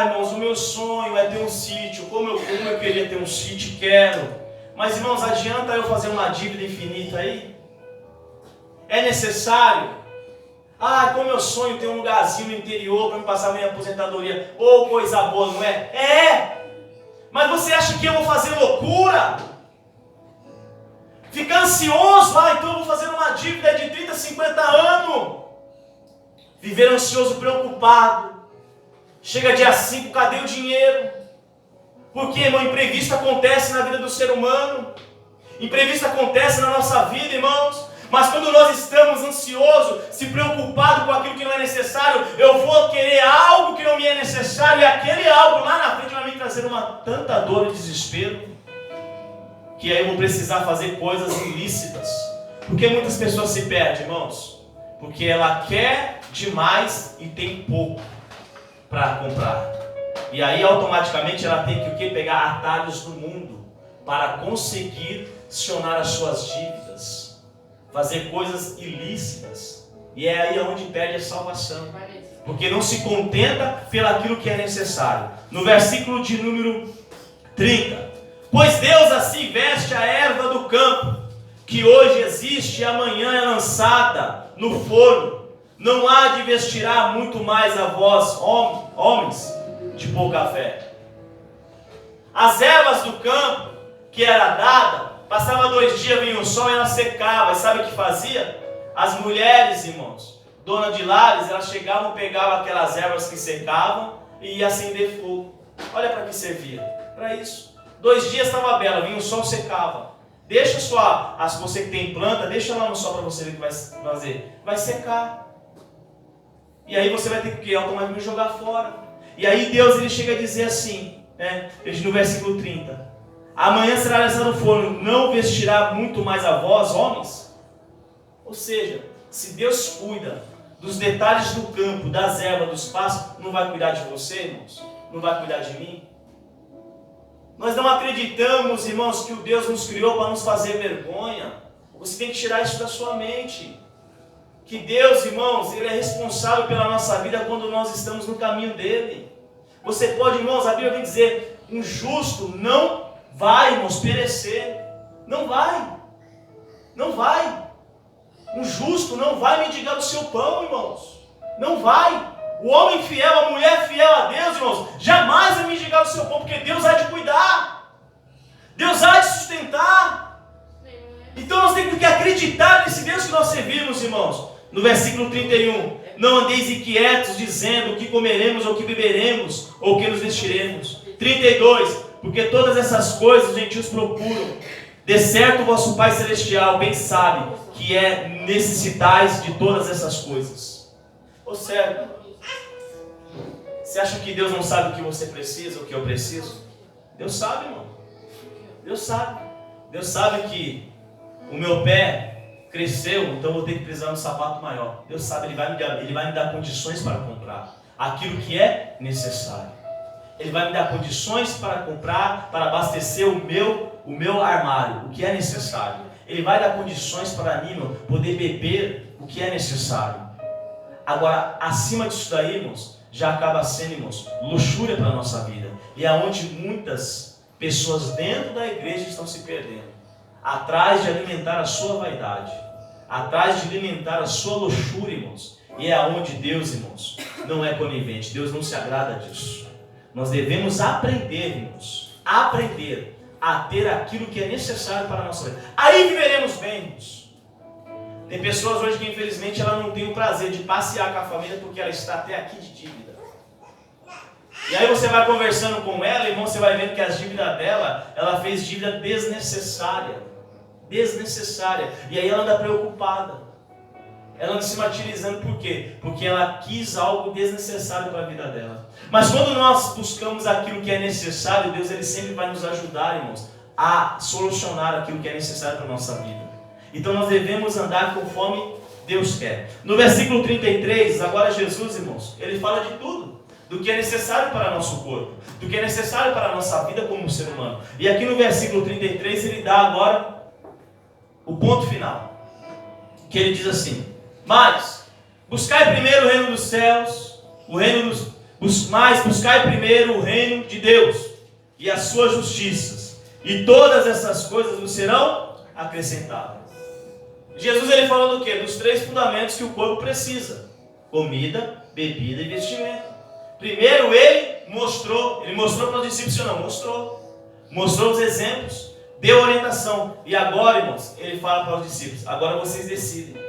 Irmãos, o meu sonho é ter um sítio. Como eu queria ter um sítio, quero. Mas, irmãos, adianta eu fazer uma dívida infinita aí? É necessário? Como eu sonho ter um lugarzinho no interior para me passar a minha aposentadoria. Coisa boa, não é? Mas você acha que eu vou fazer loucura? Ficar ansioso? Então eu vou fazer uma dívida de 30, 50 anos. Viver ansioso, preocupado. Chega dia 5, cadê o dinheiro? Porque, irmão, imprevisto acontece na vida do ser humano. Imprevisto acontece na nossa vida, irmãos. Mas quando nós estamos ansiosos, se preocupados com aquilo que não é necessário, eu vou querer algo que não me é necessário. E aquele algo lá na frente vai me trazer tanta dor e desespero, que aí eu vou precisar fazer coisas ilícitas. Porque muitas pessoas se perdem, irmãos. Porque ela quer demais e tem pouco para comprar. E aí automaticamente ela tem que o quê? Pegar atalhos do mundo para conseguir acionar as suas dívidas, fazer coisas ilícitas. E é aí onde perde a salvação. Porque não se contenta pelaquilo que é necessário. No versículo de número 30. Pois Deus assim veste a erva do campo, que hoje existe e amanhã é lançada no forno. não há de vestirá muito mais a vós, homens, de pouca fé. As ervas do campo, que era dada, passava 2 dias, vinha o sol e ela secava. E sabe o que fazia? As mulheres, irmãos, dona de lares, elas chegavam, pegavam aquelas ervas que secavam e ia acender fogo. Olha para que servia. Para isso. 2 dias estava bela, vinha o sol, secava. Deixa você que tem planta, deixa lá no sol para você ver o que vai fazer. Vai secar. E aí você vai ter que automaticamente jogar fora. E aí Deus ele chega a dizer assim, né, no versículo 30. Amanhã será lançado no forno, não vestirá muito mais a vós, homens? Ou seja, se Deus cuida dos detalhes do campo, das ervas, dos pastos, não vai cuidar de você, irmãos? Não vai cuidar de mim? Nós não acreditamos, irmãos, que o Deus nos criou para nos fazer vergonha. Você tem que tirar isso da sua mente. Que Deus, irmãos, Ele é responsável pela nossa vida quando nós estamos no caminho dEle. Você pode, irmãos, a Bíblia vem dizer, um justo não vai, irmãos, perecer. Não vai. Não vai. Um justo não vai mendigar do seu pão, irmãos. Não vai. O homem fiel, a mulher fiel a Deus, irmãos, jamais vai mendigar do seu pão, porque Deus há de cuidar. Deus há de sustentar. Então nós temos que acreditar nesse Deus que nós servimos, irmãos. No versículo 31, não andeis inquietos dizendo o que comeremos, ou o que beberemos, ou o que nos vestiremos. 32, porque todas essas coisas os gentios procuram. De certo o vosso Pai Celestial bem sabe que necessitais de todas essas coisas. Ô servo, você acha que Deus não sabe o que você precisa, o que eu preciso? Deus sabe, irmão. Deus sabe. Deus sabe que o meu pé cresceu, então eu vou ter que precisar de um sapato maior. Deus sabe, Ele vai me dar condições para comprar aquilo que é necessário. Ele vai me dar condições para comprar, para abastecer o meu armário, o que é necessário. Ele vai dar condições para mim, irmão, poder beber o que é necessário. Agora, acima disso daí, irmãos, já acaba sendo, irmãos, luxúria para a nossa vida. E é onde muitas pessoas dentro da igreja estão se perdendo. Atrás de alimentar a sua vaidade. Atrás de alimentar a sua luxúria, irmãos. E é onde Deus, irmãos, não é conivente. Deus não se agrada disso. Nós devemos aprender, irmãos, aprender a ter aquilo que é necessário para a nossa vida. Aí viveremos bem, irmãos. Tem pessoas hoje que infelizmente ela não tem o prazer de passear com a família porque ela está até aqui de dívida. E aí você vai conversando com ela, irmão, você vai vendo que as dívidas dela, ela fez dívida desnecessária. Desnecessária. E aí ela anda preocupada. Ela anda se martirizando por quê? Porque ela quis algo desnecessário para a vida dela. Mas quando nós buscamos aquilo que é necessário, Deus ele sempre vai nos ajudar, irmãos, a solucionar aquilo que é necessário para a nossa vida. Então nós devemos andar conforme Deus quer. No versículo 33, agora Jesus, irmãos, ele fala de tudo. Do que é necessário para o nosso corpo. Do que é necessário para a nossa vida como ser humano. E aqui no versículo 33 ele dá agora o ponto final. Que ele diz assim: mas buscai primeiro o reino dos céus, buscai primeiro o reino de Deus e as suas justiças, e todas essas coisas vos serão acrescentadas. Jesus ele falou do quê? Dos 3 fundamentos que o corpo precisa: comida, bebida e vestimento. Primeiro ele mostrou para os discípulos, não, mostrou os exemplos, deu orientação, e agora, irmãos, ele fala para os discípulos: agora vocês decidem.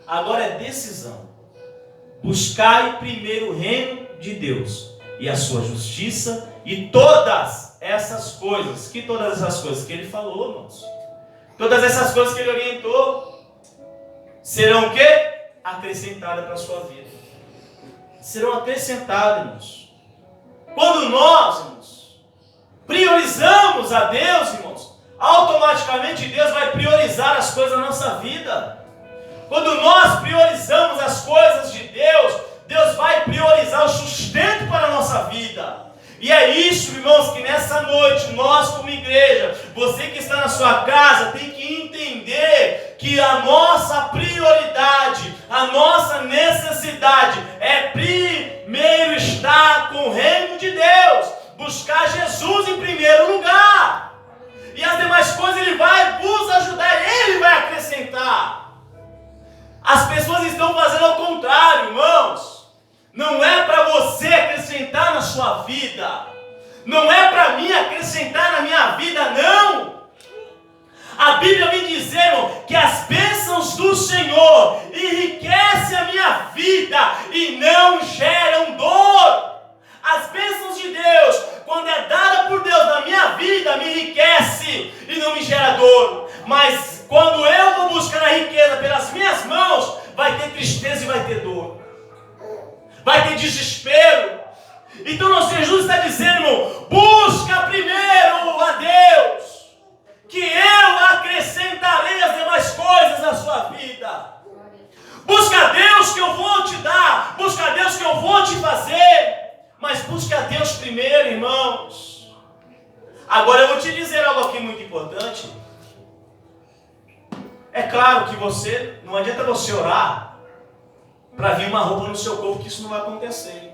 Agora é decisão. Buscai primeiro o reino de Deus e a sua justiça, e todas essas coisas, que todas essas coisas que ele falou, irmãos, todas essas coisas que ele orientou, serão o quê? Acrescentadas para a sua vida. Serão acrescentadas, irmãos. Quando nós, irmãos, priorizamos a Deus, irmãos, automaticamente Deus vai priorizar as coisas da nossa vida. Quando nós priorizamos as coisas de Deus, Deus vai priorizar o sustento para a nossa vida. E é isso, irmãos, que nessa noite, nós como igreja, você que está na sua casa, tem que entender que a nossa prioridade, a nossa necessidade é primeiro estar com o reino de Deus, buscar Jesus em primeiro lugar. E as demais coisas Ele vai vos ajudar, Ele vai acrescentar. As pessoas estão fazendo ao contrário. não é para você acrescentar na sua vida, não é para mim acrescentar na minha vida, não. A Bíblia me diz, irmão, que as bênçãos do Senhor enriquecem a minha vida e não geram dor. As bênçãos de Deus, quando é dada por Deus na minha vida, me enriquece e não me gera dor. Mas quando eu vou buscar a riqueza pelas minhas mãos, vai ter tristeza e vai ter dor. Vai ter desespero. Então nosso Jesus está dizendo, irmão, busca primeiro a Deus, que eu acrescentarei as demais coisas na sua vida. Busca a Deus que eu vou te dar, busca a Deus que eu vou te fazer, mas busca a Deus primeiro, irmãos. Agora eu vou te dizer algo aqui muito importante. É claro que não adianta você orar para vir uma roupa no seu corpo, que isso não vai acontecer.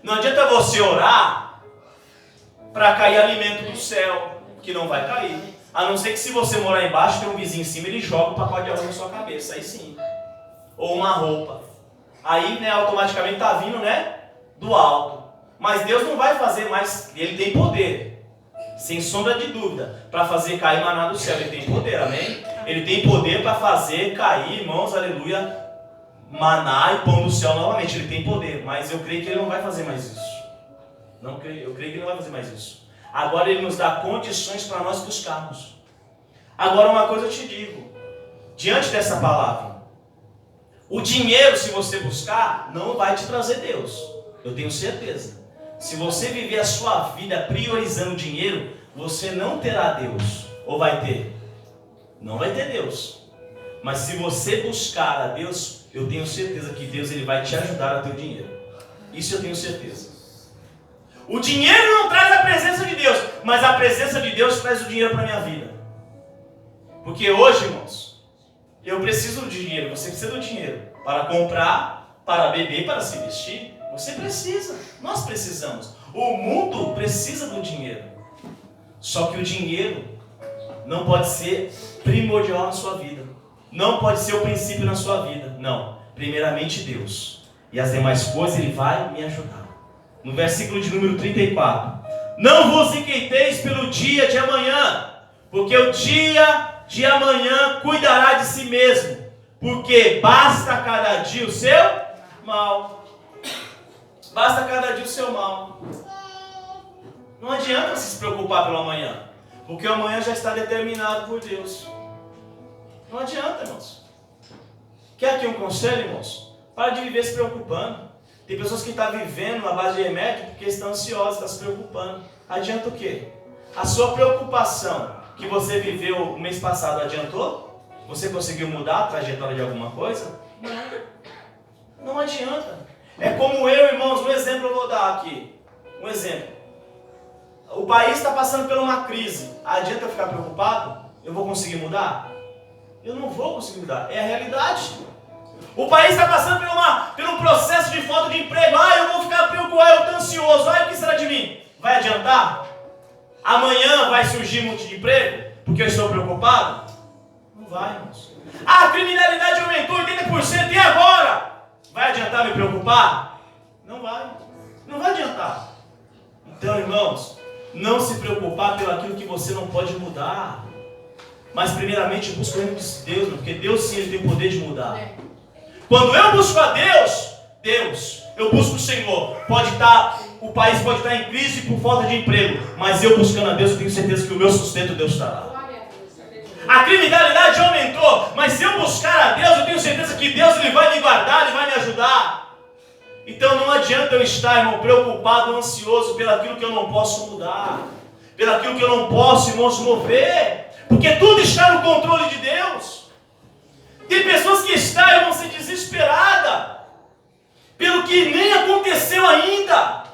Não adianta você orar para cair alimento do céu, que não vai cair. A não ser que se você morar embaixo, tem um vizinho em cima, ele joga um pacote de arroz na sua cabeça, aí sim. Ou uma roupa. Aí, automaticamente está vindo, do alto. Mas Deus não vai fazer mais, Ele tem poder. Sem sombra de dúvida, para fazer cair maná do céu, Ele tem poder, amém? Ele tem poder para fazer cair, irmãos, aleluia, maná e pão do céu novamente. Ele tem poder, mas eu creio que Ele não vai fazer mais isso. Eu creio que Ele não vai fazer mais isso. Agora Ele nos dá condições para nós buscarmos. Agora uma coisa eu te digo, diante dessa palavra, o dinheiro, se você buscar, não vai te trazer Deus. Eu tenho certeza. Se você viver a sua vida priorizando o dinheiro, você não terá Deus. Ou vai ter? Não vai ter Deus. Mas se você buscar a Deus, eu tenho certeza que Deus ele vai te ajudar a ter o dinheiro. Isso eu tenho certeza. O dinheiro não traz a presença de Deus, mas a presença de Deus traz o dinheiro para a minha vida. Porque hoje, irmãos, eu preciso do dinheiro, você precisa do dinheiro para comprar, para beber, para se vestir. Você precisa, nós precisamos. O mundo precisa do dinheiro. Só que o dinheiro não pode ser primordial na sua vida. Não pode ser o princípio na sua vida. Não. Primeiramente Deus. E as demais coisas Ele vai me ajudar. No versículo de número 34. Não vos inquieteis pelo dia de amanhã, porque o dia de amanhã cuidará de si mesmo. Porque basta cada dia o seu mal. Basta cada dia o seu mal. Não adianta você se preocupar pelo amanhã, porque o amanhã já está determinado por Deus. Não adianta, irmãos. Quer aqui um conselho, irmãos? Para de viver se preocupando. Tem pessoas que estão vivendo na base de remédio porque estão ansiosas, estão se preocupando. Adianta o quê? A sua preocupação que você viveu o mês passado adiantou? Você conseguiu mudar a trajetória de alguma coisa? Não adianta. É como eu, irmãos, um exemplo eu vou dar aqui. Um exemplo. O país está passando por uma crise. Adianta eu ficar preocupado? Eu vou conseguir mudar? Eu não vou conseguir mudar. É a realidade. O país está passando por um processo de falta de emprego. Eu vou ficar preocupado, eu estou ansioso. O que será de mim? Vai adiantar? Amanhã vai surgir muito de emprego? Porque eu estou preocupado? Não vai, irmãos. A criminalidade aumentou 80%. E agora? Vai adiantar me preocupar? Não vai. Não vai adiantar. Então, irmãos, não se preocupar pelo aquilo que você não pode mudar. Mas primeiramente busca o reino de Deus, porque Deus sim ele tem poder de mudar. Quando eu busco a Deus, eu busco o Senhor. O país pode estar em crise por falta de emprego, mas eu buscando a Deus, eu tenho certeza que o meu sustento Deus estará. A criminalidade aumentou, mas se eu buscar a Deus, eu tenho certeza que Deus ele vai me guardar, Ele vai me ajudar. Então não adianta eu estar, irmão, preocupado, ansioso pelaquilo que eu não posso mudar, pelaquilo que eu não posso, irmãos, mover, porque tudo está no controle de Deus. Tem pessoas que estão, irmão, se desesperadas pelo que nem aconteceu ainda,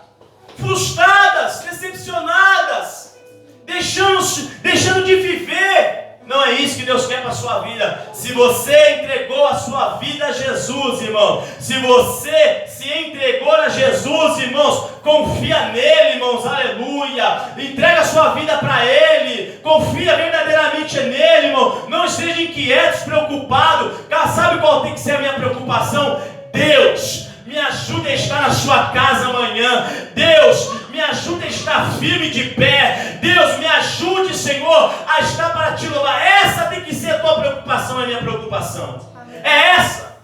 frustradas, decepcionadas, deixando de viver. Não é isso que Deus quer para a sua vida. Se você entregou a sua vida a Jesus, irmão, se você se entregou a Jesus, irmãos, confia nele, irmãos, aleluia, entrega a sua vida para ele, confia verdadeiramente nele, irmão, não esteja inquieto, preocupado. Sabe qual tem que ser a minha preocupação? Deus, me ajuda ajude a estar na sua casa amanhã. Deus, me ajude a estar firme de pé. Deus, me ajude, Senhor, a estar para te louvar. Essa tem que ser a tua preocupação, é a minha preocupação. É essa.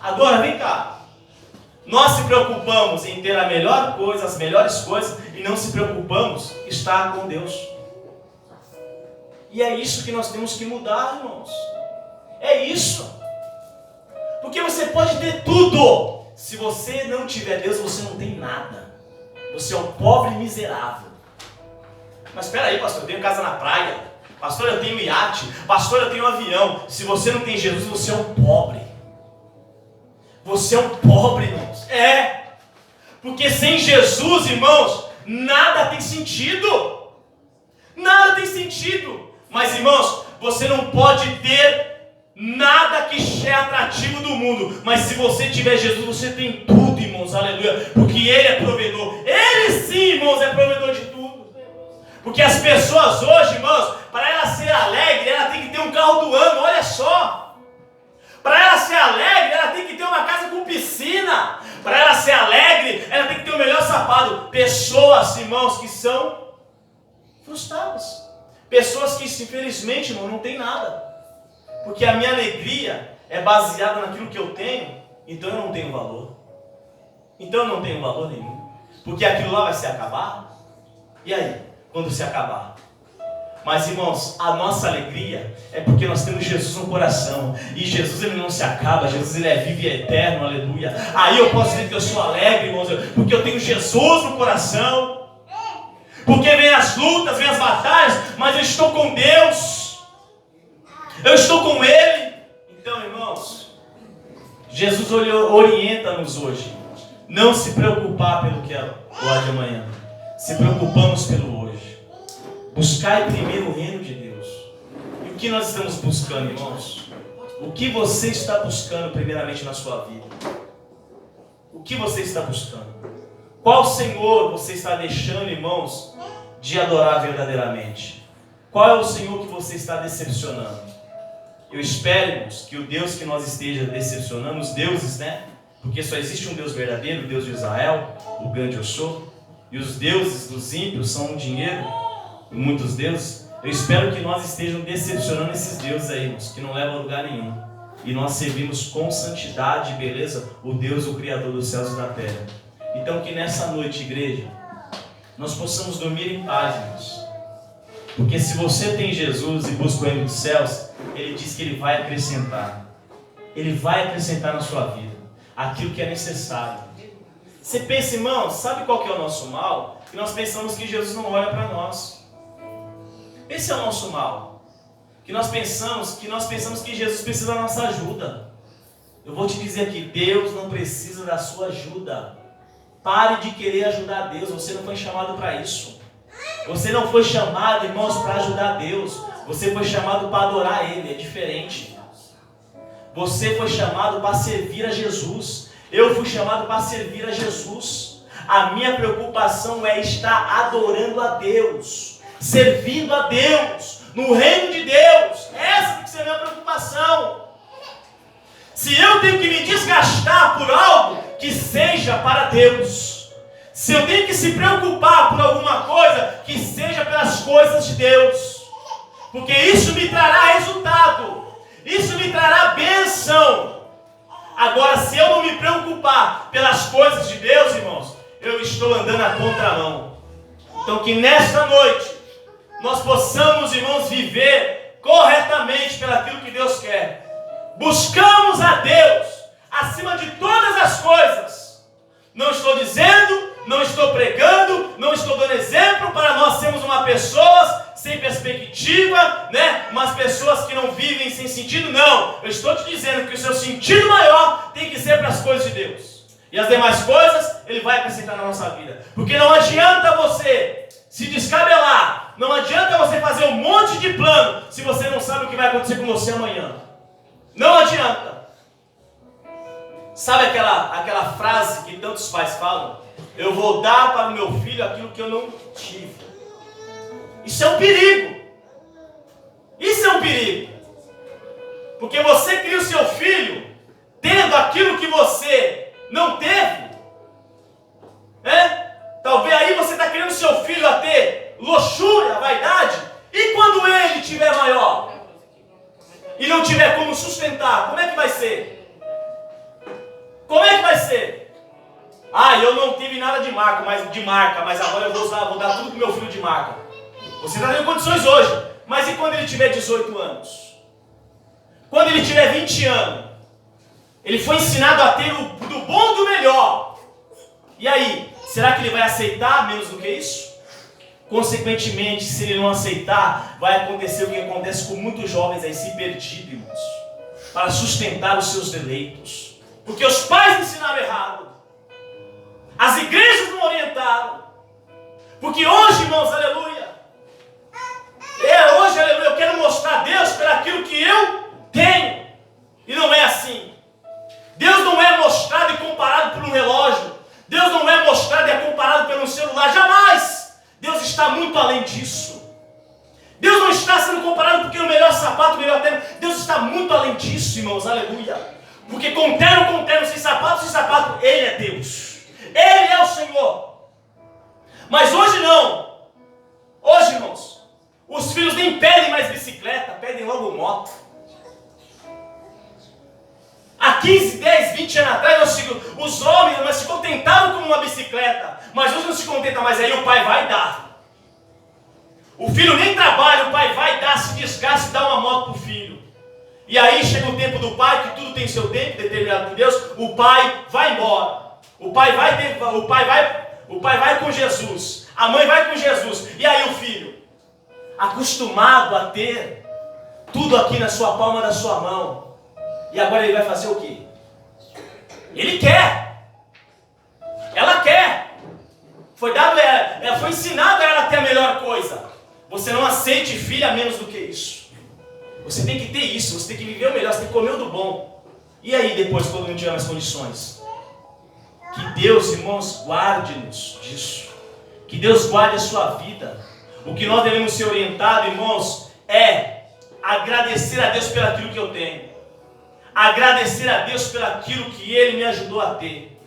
Agora, vem cá. Nós se preocupamos em ter a melhor coisa, as melhores coisas, e não se preocupamos em estar com Deus. E é isso que nós temos que mudar, irmãos. É isso. Porque você pode ter tudo. Se você não tiver Deus, você não tem nada. Você é um pobre miserável. Mas espera aí, pastor, eu tenho casa na praia. Pastor, eu tenho iate. Pastor, eu tenho avião. Se você não tem Jesus, você é um pobre. Você é um pobre, irmãos. É. Porque sem Jesus, irmãos, nada tem sentido. Nada tem sentido. Mas, irmãos, você não pode ter nada que é atrativo do mundo. Mas se você tiver Jesus, você tem tudo, irmãos. Aleluia. Porque Ele é provedor. Ele sim, irmãos, é provedor de tudo. Porque as pessoas hoje, irmãos, para ela ser alegre, ela tem que ter um carro do ano. Olha só. Para ela ser alegre, ela tem que ter uma casa com piscina. Para ela ser alegre, ela tem que ter o melhor sapato. Pessoas, irmãos, que são frustradas. Pessoas que, infelizmente, irmão, não tem nada. Porque a minha alegria é baseada naquilo que eu tenho. Então eu não tenho valor. Então eu não tenho valor nenhum. Porque aquilo lá vai se acabar. E aí? Quando se acabar? Mas, irmãos, a nossa alegria é porque nós temos Jesus no coração. E Jesus, Ele não se acaba. Jesus, Ele é vivo e é eterno. Aleluia. Aí eu posso dizer que eu sou alegre, irmãos, porque eu tenho Jesus no coração. Porque vem as lutas, vem as batalhas, mas eu estou com Deus. Eu estou com Ele. Então, irmãos, Jesus orienta-nos hoje. Não se preocupar pelo que é o lá de amanhã. Se preocupamos pelo hoje. Buscai primeiro o reino de Deus. E o que nós estamos buscando, irmãos? O que você está buscando primeiramente na sua vida? O que você está buscando? Qual Senhor você está deixando, irmãos, de adorar verdadeiramente? Qual é o Senhor que você está decepcionando? Eu espero, irmãos, que o Deus que nós esteja decepcionando, os deuses, né? Porque só existe um Deus verdadeiro, o Deus de Israel, o grande eu sou. E os deuses dos ímpios são o dinheiro, muitos deuses. Eu espero que nós estejamos decepcionando esses deuses aí, irmãos, que não levam a lugar nenhum. E nós servimos com santidade e beleza o Deus, o Criador dos céus e da terra. Então que nessa noite, igreja, nós possamos dormir em paz, irmãos. Porque se você tem Jesus e busca o reino dos céus, Ele diz que Ele vai acrescentar. Ele vai acrescentar na sua vida aquilo que é necessário. Você pensa, irmão, sabe qual que é o nosso mal? Que nós pensamos que Jesus não olha para nós. Esse é o nosso mal. Que nós pensamos que Jesus precisa da nossa ajuda. Eu vou te dizer aqui, Deus não precisa da sua ajuda. Pare de querer ajudar a Deus. Você não foi chamado para isso. Você não foi chamado, irmãos, para ajudar a Deus. Você foi chamado para adorar Ele. É diferente. Você foi chamado para servir a Jesus. Eu fui chamado para servir a Jesus. A minha preocupação é estar adorando a Deus, servindo a Deus, no reino de Deus. Essa tem que ser a minha preocupação. Se eu tenho que me desgastar por algo, que seja para Deus. Se eu tenho que se preocupar por alguma coisa, que seja pelas coisas de Deus. Porque isso me trará resultado. Isso me trará bênção. Agora, se eu não me preocupar pelas coisas de Deus, irmãos, eu estou andando à contramão. Então que nesta noite nós possamos, irmãos, viver corretamente pelaquilo que Deus quer. Buscamos a Deus acima de todas as coisas. Não estou dizendo, não estou pregando, não estou dando exemplo para nós sermos uma pessoa sem perspectiva, né? Umas pessoas que não vivem sem sentido. Não, eu estou te dizendo que o seu sentido maior tem que ser para as coisas de Deus. E as demais coisas Ele vai acrescentar na nossa vida. Porque não adianta você se descabelar, não adianta você fazer um monte de plano se você não sabe o que vai acontecer com você amanhã. Não adianta. Sabe aquela frase que tantos pais falam? Eu vou dar para o meu filho aquilo que eu não tive. Isso é um perigo. Isso é um perigo. Porque você cria o seu filho tendo aquilo que você Não teve. Talvez aí você está querendo seu filho a ter luxúria, vaidade. E quando ele tiver maior? E não tiver como sustentar, como é que vai ser? Como é que vai ser? Eu não tive nada de marca, mas agora eu vou dar tudo pro meu filho de marca. Você está tendo condições hoje, mas e quando ele tiver 18 anos? Quando ele tiver 20 anos? Ele foi ensinado a ter do bom e do melhor. E aí, será que ele vai aceitar menos do que isso? Consequentemente, se ele não aceitar, vai acontecer o que acontece com muitos jovens aí se perdidos, irmãos, para sustentar os seus deleitos. Porque os pais ensinaram errado. As igrejas não orientaram. Porque hoje, irmãos, aleluia, eu quero mostrar a Deus pelo aquilo que eu tenho. E não é assim. Deus não é mostrado e comparado por um relógio. Deus não é mostrado e é comparado pelo celular. Jamais. Deus está muito além disso. Deus não está sendo comparado porque o melhor sapato, o melhor terno. Deus está muito além disso, irmãos, aleluia. Porque com terno, sem sapato, Ele é Deus. Ele é o Senhor. Mas hoje não. Hoje, irmãos, os filhos nem pedem mais bicicleta, pedem logo moto. Há 15, 10, 20 anos atrás, os homens se contentavam com uma bicicleta. Mas hoje não se contenta mais, aí o pai vai dar. O filho nem trabalha, o pai vai dar, se desgasta e dá uma moto para o filho. E aí chega o tempo do pai, que tudo tem seu tempo, determinado por Deus, o pai vai embora. O pai vai com Jesus. A mãe vai com Jesus. E aí o filho, acostumado a ter tudo aqui na sua palma da sua mão. E agora ele vai fazer o quê? Ele quer. Ela quer. Foi ensinado a ela ter a melhor coisa. Você não aceite filha menos do que isso. Você tem que ter isso, você tem que viver o melhor, você tem que comer o do bom. E aí depois, quando não tiver mais condições? Que Deus, irmãos, guarde-nos disso. Que Deus guarde a sua vida. O que nós devemos ser orientados, irmãos, é agradecer a Deus pelo aquilo que eu tenho. Agradecer a Deus pelo aquilo que Ele me ajudou a ter.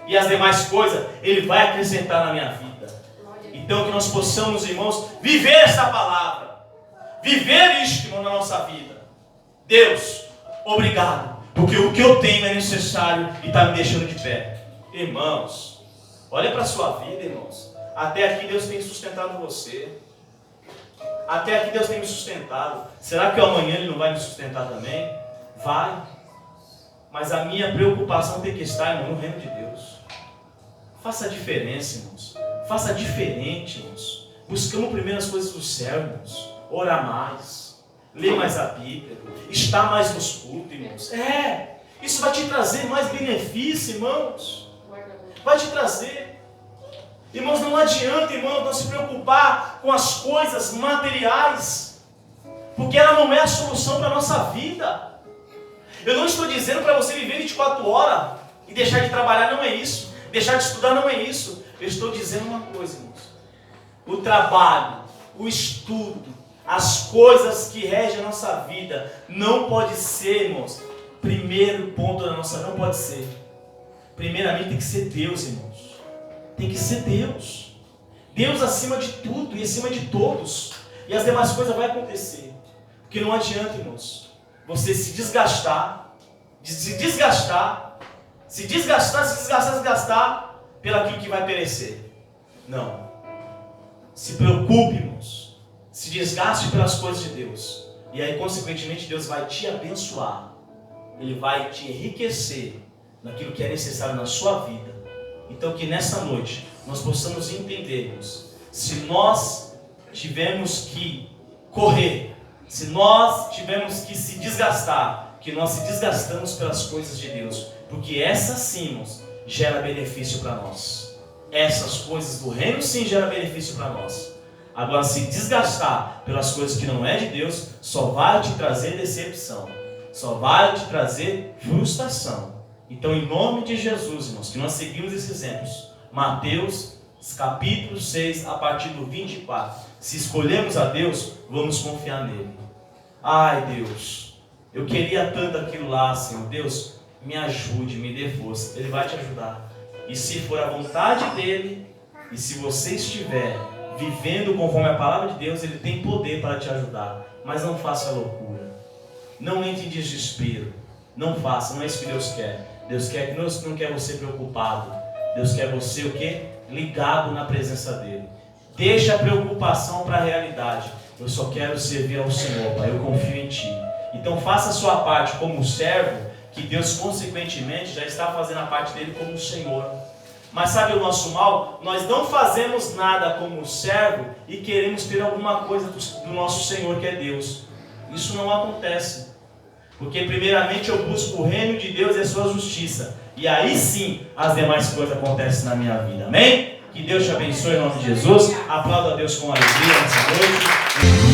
E as demais coisas, Ele vai acrescentar na minha vida. Então que nós possamos, irmãos, viver essa palavra. Viver isto, irmão, na nossa vida. Deus, obrigado. Porque o que eu tenho é necessário e está me deixando de pé. Irmãos, olha para a sua vida, irmãos. Até aqui Deus tem sustentado você. Até aqui Deus tem me sustentado. Será que amanhã Ele não vai me sustentar também? Vai. Mas a minha preocupação tem que estar, irmão, no reino de Deus. Faça a diferença, irmãos. Faça diferente, irmãos. Buscamos primeiro as coisas do céu, irmãos. Orar mais. Ler mais a Bíblia. Estar mais nos cultos, irmãos. Isso vai te trazer mais benefício, irmãos. Vai te trazer. Irmãos, não adianta, irmãos, não se preocupar com as coisas materiais. Porque ela não é a solução para a nossa vida. Eu não estou dizendo para você viver 24 horas e deixar de trabalhar, não é isso. Deixar de estudar não é isso. Eu estou dizendo uma coisa, irmãos. O trabalho, o estudo, as coisas que regem a nossa vida, não pode ser, irmãos, primeiro ponto da nossa, não pode ser. Primeiramente tem que ser Deus, irmãos. Tem que ser Deus. Deus acima de tudo e acima de todos. E as demais coisas vão acontecer. Porque não adianta, irmãos, você se desgastar pelo aquilo que vai perecer. Não. Se preocupe, irmãos. Se desgaste pelas coisas de Deus. E aí, consequentemente, Deus vai te abençoar. Ele vai te enriquecer naquilo que é necessário na sua vida. Então, que nessa noite nós possamos entendermos. Se nós tivermos que correr, se nós tivermos que se desgastar, que nós se desgastamos pelas coisas de Deus, porque essas sim, irmãos, gera benefício para nós. Essas coisas do reino sim gera benefício para nós. Agora, se desgastar pelas coisas que não é de Deus, só vai te trazer decepção, só vai te trazer frustração. Então, em nome de Jesus, irmãos, que nós seguimos esses exemplos. Mateus capítulo 6, a partir do 24. Se escolhemos a Deus, vamos confiar nele. Ai, Deus, eu queria tanto aquilo lá, Senhor. Deus, me ajude, me dê força. Ele vai te ajudar. E se for a vontade dele, e se você estiver vivendo conforme a palavra de Deus, ele tem poder para te ajudar. Mas não faça loucura. Não entre em desespero. Não faça, não é isso que Deus quer. Deus não quer você preocupado. Deus quer você o quê? Ligado na presença dele. Deixa a preocupação para a realidade. Eu só quero servir ao Senhor, Pai. Eu confio em Ti. Então faça a sua parte como servo, que Deus consequentemente já está fazendo a parte dele como Senhor. Mas sabe o nosso mal? Nós não fazemos nada como servo e queremos ter alguma coisa do nosso Senhor, que é Deus. Isso não acontece. Porque primeiramente eu busco o reino de Deus e a sua justiça. E aí sim as demais coisas acontecem na minha vida. Amém? Que Deus te abençoe em nome de Jesus. Aplauda a Deus com alegria nessa noite.